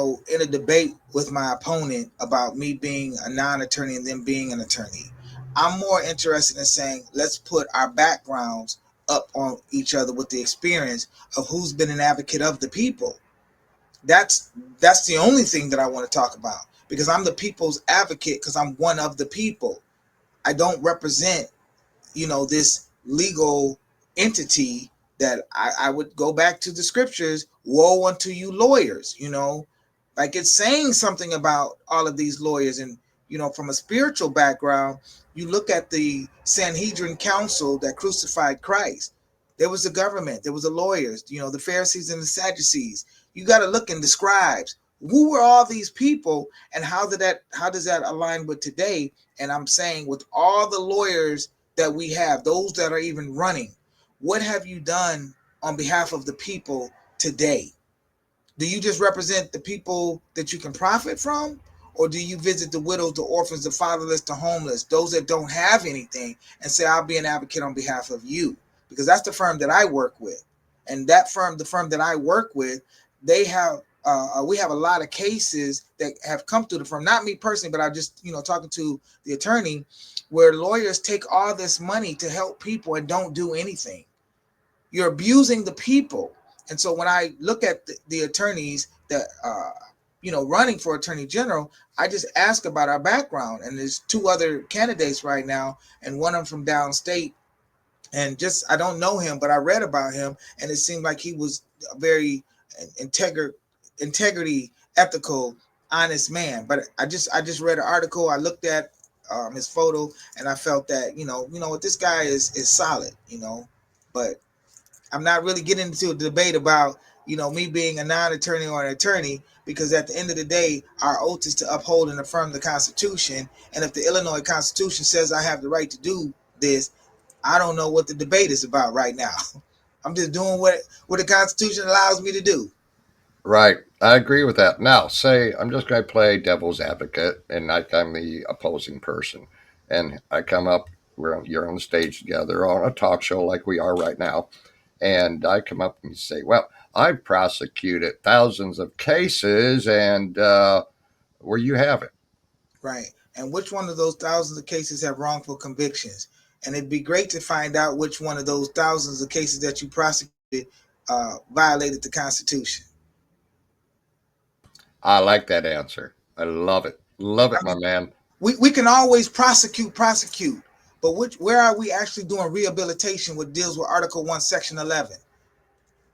a debate with my opponent about me being a non-attorney and them being an attorney. I'm more interested in saying, let's put our backgrounds up on each other with the experience of who's been an advocate of the people. That's that's the only thing that I want to talk about, because I'm the people's advocate, because I'm one of the people. I don't represent, this legal entity that I would go back to the scriptures. Woe unto you lawyers, like it's saying something about all of these lawyers. And, from a spiritual background, you look at the Sanhedrin council that crucified Christ. There was the government, there was the lawyers, the Pharisees and the Sadducees. You got to look in the scribes. Who were all these people, and how does that align with today? And I'm saying, with all the lawyers that we have, those that are even running, what have you done on behalf of the people today? Do you just represent the people that you can profit from? Or do you visit the widows, the orphans, the fatherless, the homeless, those that don't have anything, and say, I'll be an advocate on behalf of you? Because that's the firm that I work with. And that firm, the firm that I work with, they have, we have a lot of cases that have come through the firm. Not me personally, but I just, talking to the attorney, where lawyers take all this money to help people and don't do anything. You're abusing the people. And so when I look at the attorneys that running for attorney general, I just ask about our background. And there's two other candidates right now, and one of them from downstate. And just, I don't know him, but I read about him, and it seemed like he was a very integrity, ethical, honest man. But I just read an article. I looked at his photo, and I felt that what, this guy is solid. But I'm not really getting into a debate about me being a non-attorney or an attorney, because at the end of the day, our oath is to uphold and affirm the Constitution. And if the Illinois Constitution says I have the right to do this, I don't know what the debate is about right now. I'm just doing what the Constitution allows me to do. Right. I agree with that. Now, say I'm just going to play devil's advocate, and like I'm the opposing person, and I come up. You're on the stage together on a talk show like we are right now, and I come up and say, "Well, I've prosecuted thousands of cases, and where you have it." Right. And which one of those thousands of cases have wrongful convictions? And it'd be great to find out which one of those thousands of cases that you prosecuted violated the Constitution. I like that answer. I love it. Love it, my man. We can always prosecute, but where are we actually doing rehabilitation, which deals with Article 1, Section 11?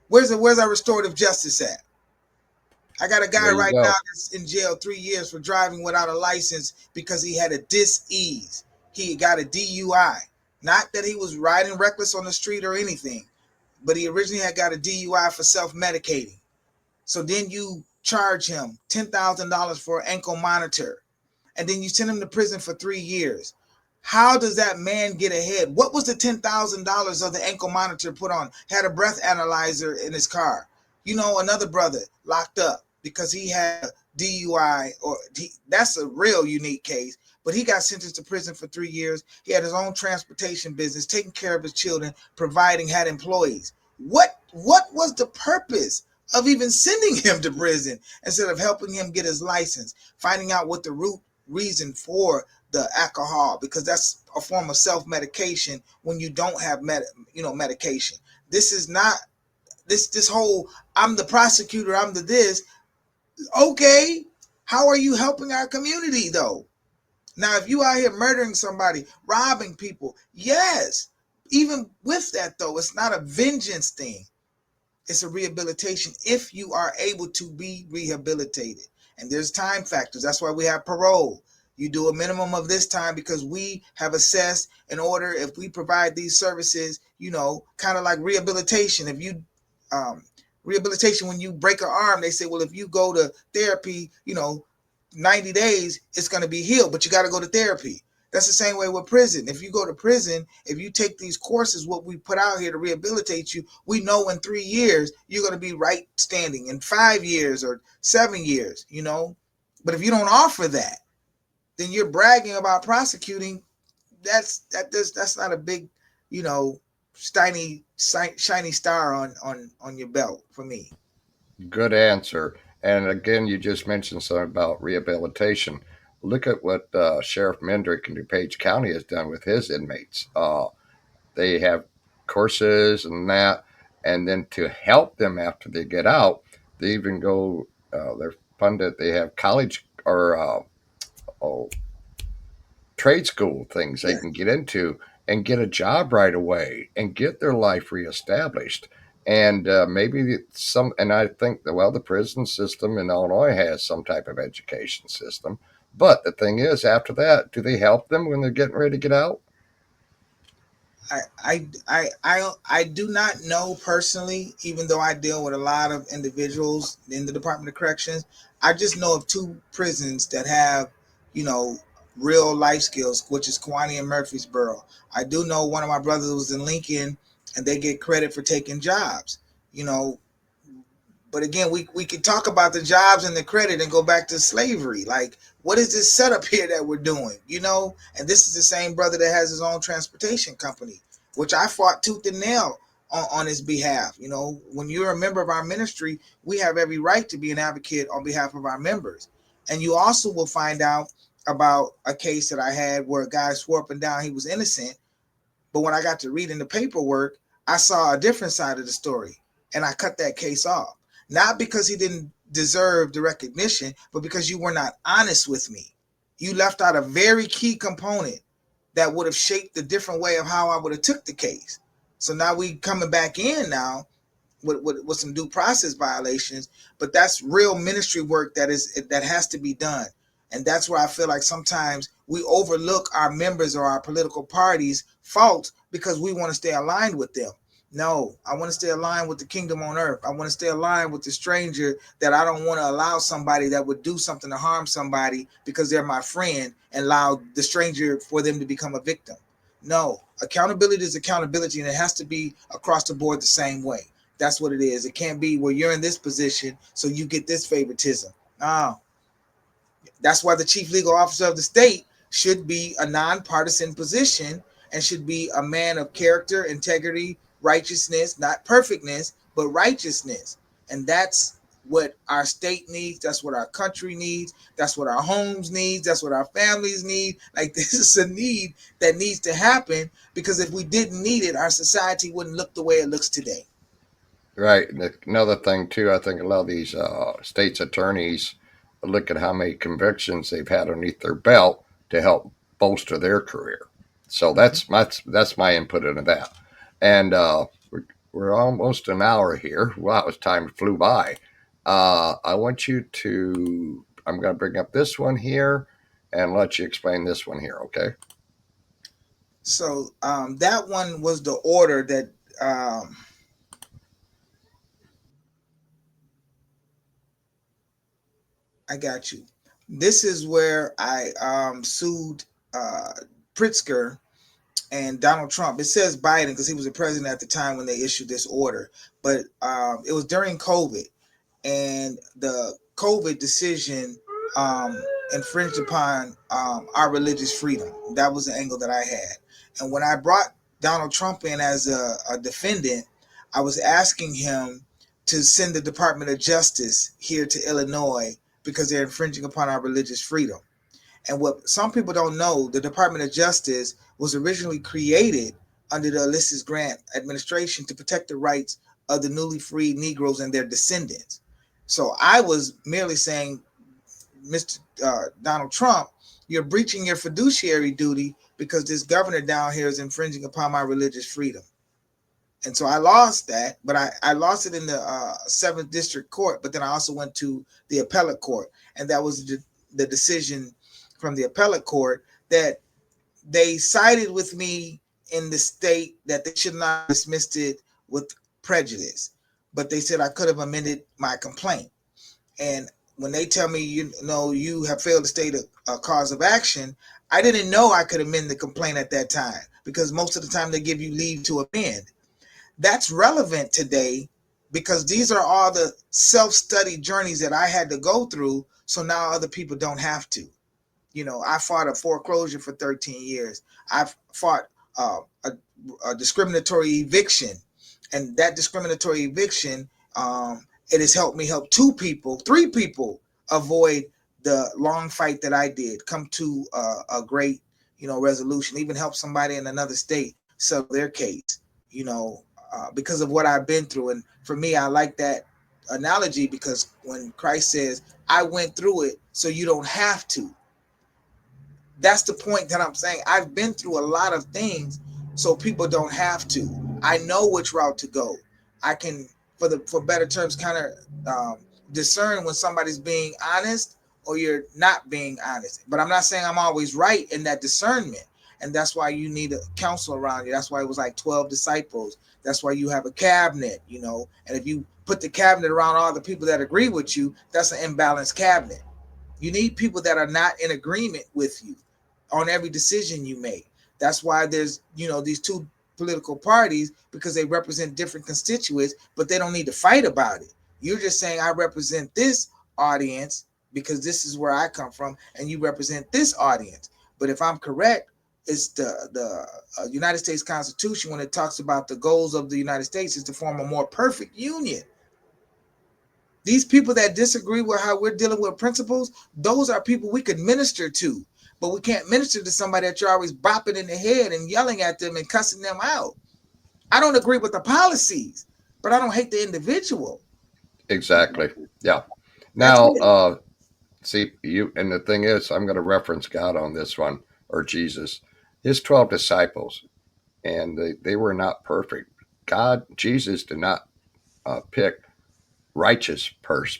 Where's our restorative justice at? I got a guy right now that's in jail 3 years for driving without a license because he had a dis-ease. He got a DUI. Not that he was riding reckless on the street or anything, but he originally had got a DUI for self-medicating. So then you charge him $10,000 for an ankle monitor, and then you send him to prison for 3 years. How does that man get ahead? What was the $10,000 of the ankle monitor put on? Had a breath analyzer in his car. Another brother locked up because he had a DUI, that's a real unique case, but he got sentenced to prison for 3 years. He had his own transportation business, taking care of his children, had employees. What was the purpose of even sending him to prison instead of helping him get his license, finding out what the root reason for the alcohol, because that's a form of self-medication when you don't have medication. This is not this whole I'm the prosecutor, I'm the this. Okay, how are you helping our community though? Now, if you out here murdering somebody, robbing people, yes. Even with that though, it's not a vengeance thing. It's a rehabilitation if you are able to be rehabilitated. And there's time factors. That's why we have parole. You do a minimum of this time because we have assessed in order, if we provide these services, kind of like rehabilitation. If you rehabilitation, when you break an arm, they say, well, if you go to therapy, 90 days, it's going to be healed, but you got to go to therapy. That's the same way with prison. If you go to prison, if you take these courses, what we put out here to rehabilitate you, we know in 3 years, you're going to be right standing, in 5 years or 7 years, But if you don't offer that, then you're bragging about prosecuting. That's not a big, shiny star on your belt for me. Good answer. And again, you just mentioned something about rehabilitation. look at what Sheriff Mendrick in DuPage County has done with his inmates. They have courses and that, and then to help them after they get out, they even go. They're funded. They have college or oh, trade school things they Yeah. can get into and get a job right away and get their life reestablished. And maybe some, and I think that, well, the prison system in Illinois has some type of education system. But the thing is, after that, do they help them when they're getting ready to get out? I do not know personally, even though I deal with a lot of individuals in the Department of Corrections. I just know of two prisons that have, you know, real life skills, which is Kewanee and Murfreesboro. I do know one of my brothers was in Lincoln, and they get credit for taking jobs. You know, but again, we could talk about the jobs and the credit and go back to slavery. Like, what is this setup here that we're doing? You know, and this is the same brother that has his own transportation company, which I fought tooth and nail on his behalf. You know, when you're a member of our ministry, we have every right to be an advocate on behalf of our members. And you also will find out about a case that I had where a guy swore up and down he was innocent, but when I got to reading the paperwork, I saw a different side of the story, and I cut that case off. Not because he didn't deserve the recognition, but because you were not honest with me. You left out a very key component that would have shaped the different way of how I would have took the case. So now we coming back in now with some due process violations, but that's real ministry work that has to be done. And that's where I feel like sometimes we overlook our members or our political parties' faults because we want to stay aligned with them. No, I want to stay aligned with the kingdom on earth. I want to stay aligned with the stranger, that I don't want to allow somebody that would do something to harm somebody because they're my friend and allow the stranger for them to become a victim. No, accountability is accountability, and it has to be across the board the same way. That's what it is. It can't be where you're in this position, so you get this favoritism. No, that's why the chief legal officer of the state should be a nonpartisan position and should be a man of character, integrity, righteousness, not perfectness, but righteousness. And that's what our state needs. That's what our country needs. That's what our homes needs. That's what our families need. Like, this is a need that needs to happen, because if we didn't need it, our society wouldn't look the way it looks today. Right. And another thing too, I think a lot of these states' attorneys look at how many convictions they've had underneath their belt to help bolster their career. So that's my input into that. And we're almost an hour here. Wow, it's time flew by. I want you to. I'm going to bring up this one here and let you explain this one here. Okay. So that one was the order that I got you. This is where I sued Pritzker and Donald Trump. It says Biden because he was the president at the time when they issued this order, but it was during COVID, and the COVID decision infringed upon our religious freedom. That was the angle that I had. And when I brought Donald Trump in as a defendant, I was asking him to send the Department of Justice here to Illinois because they're infringing upon our religious freedom. And what some people don't know, the Department of Justice was originally created under the Ulysses Grant administration to protect the rights of the newly freed Negroes and their descendants. So I was merely saying, Mr. Donald Trump, you're breaching your fiduciary duty because this governor down here is infringing upon my religious freedom. And so I lost that, but I lost it in the 7th District Court, but then I also went to the appellate court, and that was the decision from the appellate court that they sided with me in the state that they should not have dismissed it with prejudice, but they said I could have amended my complaint. And when they tell me, you have failed to state a cause of action, I didn't know I could amend the complaint at that time, because most of the time they give you leave to amend. That's relevant today because these are all the self-study journeys that I had to go through, so now other people don't have to. I fought a foreclosure for 13 years. I've fought a discriminatory eviction, and that discriminatory eviction, it has helped me help 3 people avoid the long fight that I did come to a great, resolution, even help somebody in another state settle their case, because of what I've been through. And for me, I like that analogy, because when Christ says, I went through it so you don't have to, that's the point that I'm saying. I've been through a lot of things so people don't have to. I know which route to go. I can, for better terms, kind of discern when somebody's being honest or you're not being honest. But I'm not saying I'm always right in that discernment. And that's why you need a counsel around you. That's why it was like 12 disciples. That's why you have a cabinet, and if you put the cabinet around all the people that agree with you, that's an imbalanced cabinet. You need people that are not in agreement with you on every decision you make. That's why there's, these two political parties, because they represent different constituents, but they don't need to fight about it. You're just saying, I represent this audience because this is where I come from, and you represent this audience. But if I'm correct, it's the United States Constitution, when it talks about the goals of the United States, is to form a more perfect union. These people that disagree with how we're dealing with principles, those are people we could minister to. But we can't minister to somebody that you're always bopping in the head and yelling at them and cussing them out. I don't agree with the policies, but I don't hate the individual. Exactly. Yeah. Now, see, and the thing is, I'm going to reference God on this one, or Jesus. His 12 disciples, and they were not perfect. Jesus did not pick righteous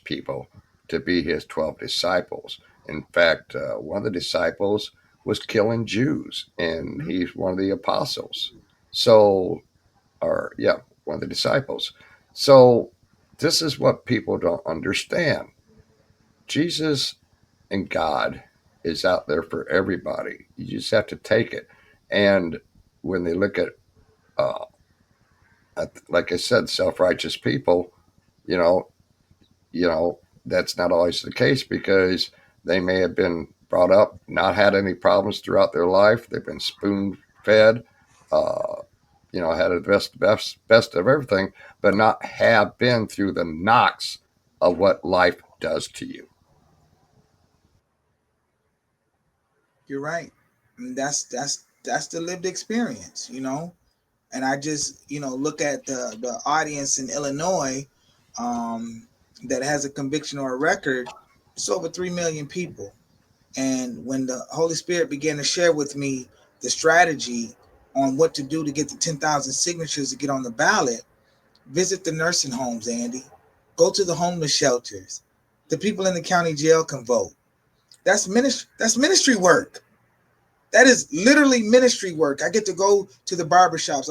people to be his 12 disciples. In fact, one of the disciples was killing Jews, and he's one of the apostles. So, one of the disciples. So, this is what people don't understand. Jesus and God is out there for everybody. You just have to take it. And when they look like I said, self-righteous people, you know, that's not always the case, because they may have been brought up, not had any problems throughout their life. They've been spoon fed, had the best of everything, but not have been through the knocks of what life does to you. You're right. And that's the lived experience, And I just, look at the audience in Illinois that has a conviction or a record. It's over 3 million people. And when the Holy Spirit began to share with me the strategy on what to do to get the 10,000 signatures to get on the ballot, visit the nursing homes, Andy. Go to the homeless shelters. The people in the county jail can vote. That's ministry work. That is literally ministry work. I get to go to the barbershops.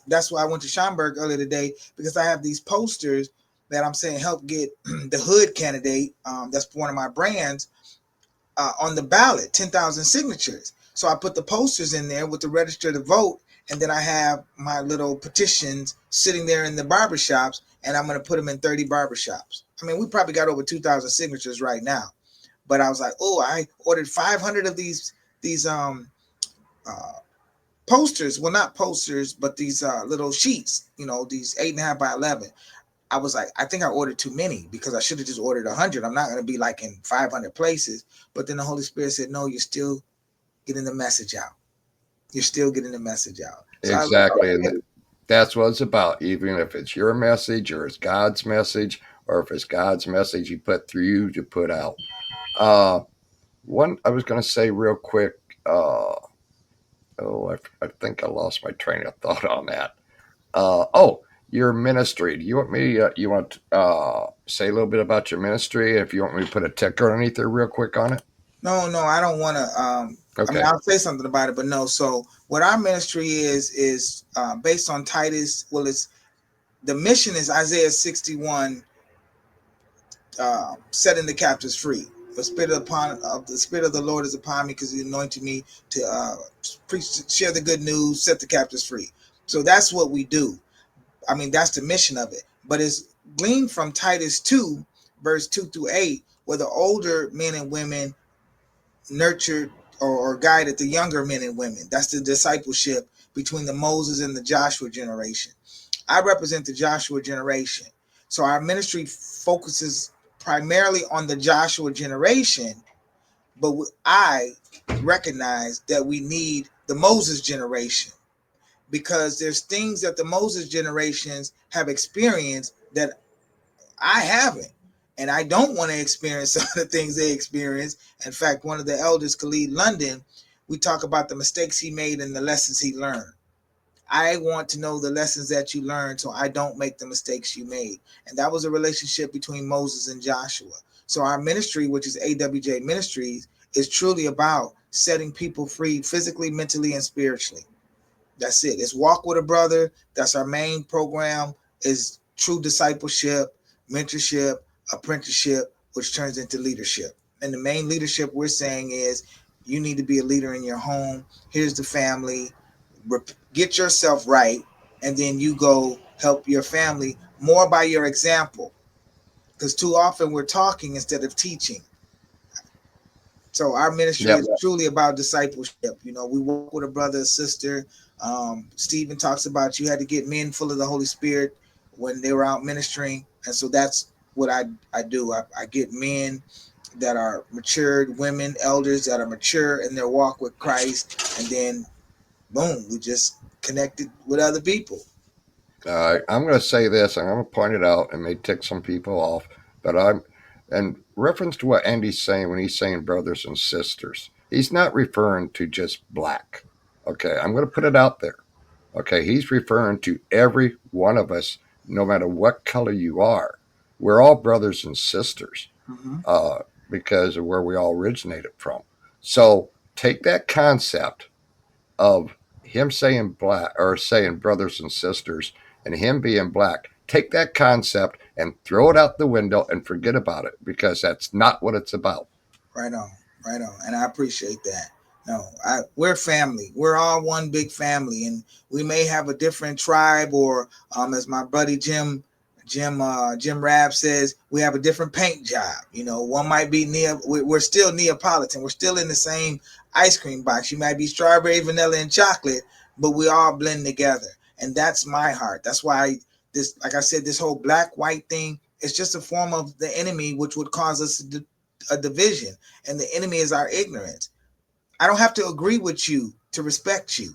That's why I went to Schaumburg earlier today, because I have these posters that I'm saying help get the hood candidate, that's one of my brands, on the ballot, 10,000 signatures. So I put the posters in there with the register to vote, and then I have my little petitions sitting there in the barbershops, and I'm going to put them in 30 barbershops. I mean, we probably got over 2,000 signatures right now. But I was like, I ordered 500 of these posters. Well, not posters, but these little sheets, these 8.5 by 11. I was like, I think I ordered too many, because I should have just ordered 100. I'm not going to be like in 500 places. But then the Holy Spirit said, no, you're still getting the message out. You're still getting the message out. So exactly. And that's what it's about. Even if it's your message or it's God's message, or if it's God's message he put through you to put out. One, I was going to say real quick, I think I lost my train of thought on that. Your ministry. Do you want me, you want to say a little bit about your ministry? If you want me to put a ticker underneath there real quick on it? No, I don't want to. Okay. I mean, I'll say something about it, but no. So what our ministry is based on Titus. Well, the mission is Isaiah 61, setting the captives free. The spirit of the Lord is upon me, because he anointed me to preach, share the good news, set the captives free. So that's what we do. I mean, that's the mission of it. But it's gleaned from Titus 2, verse 2-8, where the older men and women nurtured or guided the younger men and women. That's the discipleship between the Moses and the Joshua generation. I represent the Joshua generation. So our ministry focuses primarily on the Joshua generation, But I recognize that we need the Moses generation, because there's things that the Moses generations have experienced that I haven't. And I don't want to experience some of the things they experienced. In fact, one of the elders, Khalid London, we talk about the mistakes he made and the lessons he learned. I want to know the lessons that you learned so I don't make the mistakes you made. And that was a relationship between Moses and Joshua. So our ministry, which is AWJ Ministries, is truly about setting people free physically, mentally, and spiritually. That's it. It's Walk with a Brother. That's our main program, is true discipleship, mentorship, apprenticeship, which turns into leadership. And the main leadership we're saying is you need to be a leader in your home. Here's the family. Get yourself right, and then you go help your family more by your example. Because too often we're talking instead of teaching. So our ministry Yeah. is truly about discipleship. You know, we work with a brother, a sister. Stephen talks about you had to get men full of the Holy Spirit when they were out ministering. And so that's what I do. I get men that are matured, women, elders that are mature in their walk with Christ. And then, boom, we just connected with other people. I'm going to say this, and I'm going to point it out, and may tick some people off, but I'm, in reference to what Andy's saying when he's saying brothers and sisters, he's not referring to just black. Okay, I'm going to put it out there. Okay, he's referring to every one of us, no matter what color you are. We're all brothers and sisters Mm-hmm. because of where we all originated from. So take that concept of him saying black or saying brothers and sisters and him being black. Take that concept and throw it out the window and forget about it, because that's not what it's about. Right on, right on. And I appreciate that. No, we're family. We're all one big family, and we may have a different tribe, or as my buddy Jim Rab says, we have a different paint job. You know, one might be we're still Neapolitan. We're still in the same ice cream box. You might be strawberry, vanilla, and chocolate, but we all blend together. And that's my heart. That's why this, like I said, this whole black white thing is just a form of the enemy, which would cause us a division. And the enemy is our ignorance. I don't have to agree with you to respect you.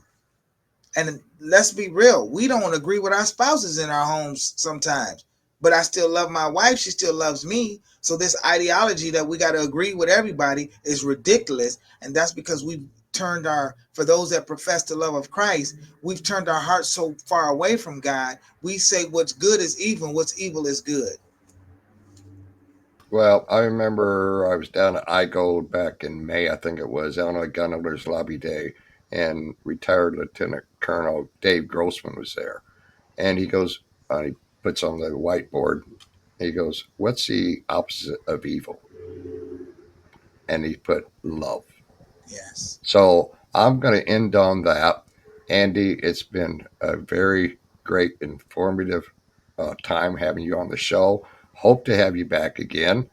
And let's be real, we don't agree with our spouses in our homes sometimes, but I still love my wife. She still loves me. So this ideology that we got to agree with everybody is ridiculous. And that's because we've turned for those that profess the love of Christ, we've turned our hearts so far away from God. We say what's good is evil, what's evil is good. Well, I remember I was down at iGold back in May, I think it was, on a gun owners lobby day, and retired Lieutenant Colonel Dave Grossman was there. And he goes, he puts on the whiteboard, he goes, "What's the opposite of evil?" And he put love. Yes. So I'm going to end on that. Andy, it's been a very great, informative time having you on the show. Hope to have you back again,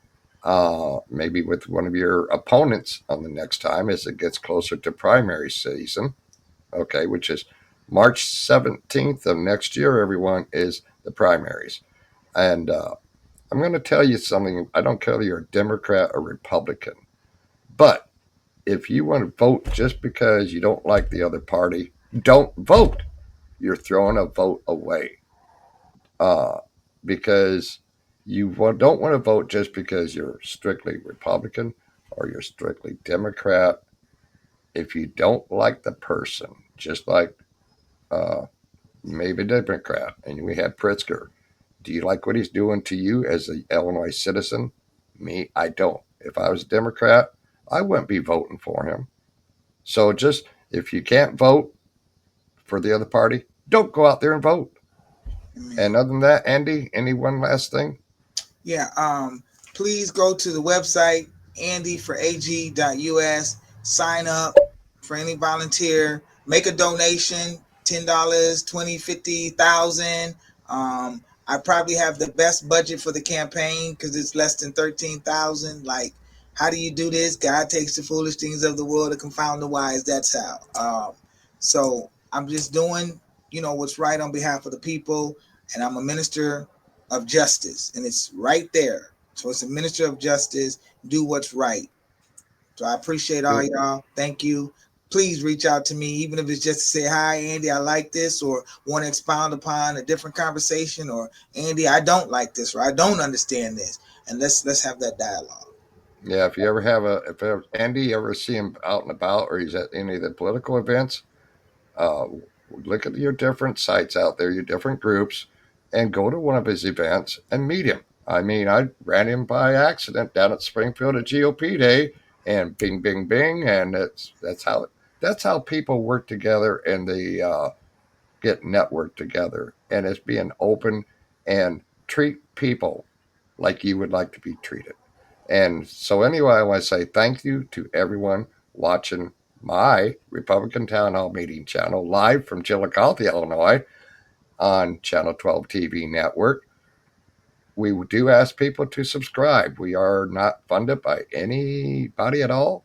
maybe with one of your opponents on the next time as it gets closer to primary season. Okay, which is March 17th of next year, everyone, is the primaries. And I'm going to tell you something. I don't care if you're a Democrat or Republican, but if you want to vote just because you don't like the other party, don't vote. You're throwing a vote away uh, because don't want to vote just because you're strictly Republican or you're strictly Democrat. If you don't like the person, just like uh, maybe a Democrat, and we had Pritzker, do you like what he's doing to you as an Illinois citizen? Me, I don't. If I was a Democrat, I wouldn't be voting for him. So just if you can't vote for the other party, don't go out there and vote. Amen. And other than that, Andy, any one last thing? Yeah. Please go to the website, andyforag.us, sign up for any volunteer, make a donation, $10, 20, 50,000. I probably have the best budget for the campaign because it's less than 13,000. Like, how do you do this? God takes the foolish things of the world to confound the wise. That's how. So I'm just doing, what's right on behalf of the people, and I'm a minister of justice, and it's right there. So it's a minister of justice. Do what's right. So I appreciate all y'all. Thank you. Please reach out to me, even if it's just to say, hi, Andy, I like this, or want to expound upon a different conversation, or Andy, I don't like this, or I don't understand this. And let's have that dialogue. Yeah, if Andy ever see him out and about or he's at any of the political events, uh, look at your different sites out there, your different groups, and go to one of his events and meet him. I mean, I ran him by accident down at Springfield at GOP Day, and bing, bing, bing, and that's how people work together and they get networked together, and it's being open and treat people like you would like to be treated. And so, anyway, I want to say thank you to everyone watching my Republican Town Hall meeting channel live from Chillicothe, Illinois on Channel 12 TV network. We do ask people to subscribe. We are not funded by anybody at all.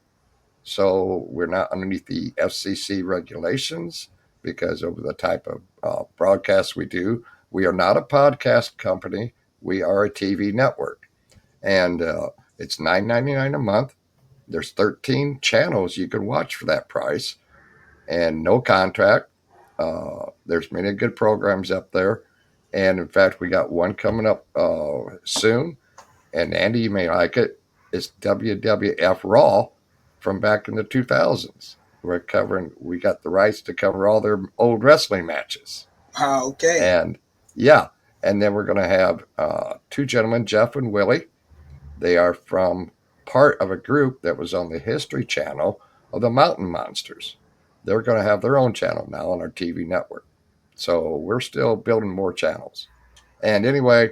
So we're not underneath the FCC regulations because of the type of broadcast we do. We are not a podcast company. We are a TV network. And it's $9.99 a month. There's 13 channels you can watch for that price, and no contract. There's many good programs up there, and in fact, we got one coming up soon. And Andy, you may like it. It's WWF Raw from back in the 2000s. We got the rights to cover all their old wrestling matches. Okay. And yeah, and then we're going to have two gentlemen, Jeff and Willie. They are from part of a group that was on the History Channel of the Mountain Monsters. They're going to have their own channel now on our TV network. So we're still building more channels. And anyway,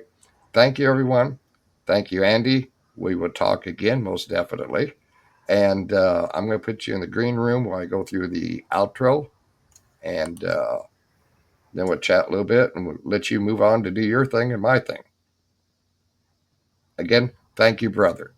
thank you, everyone. Thank you, Andy. We will talk again, most definitely. And I'm going to put you in the green room while I go through the outro. And then we'll chat a little bit and we'll let you move on to do your thing and my thing. Again, thank you, brother.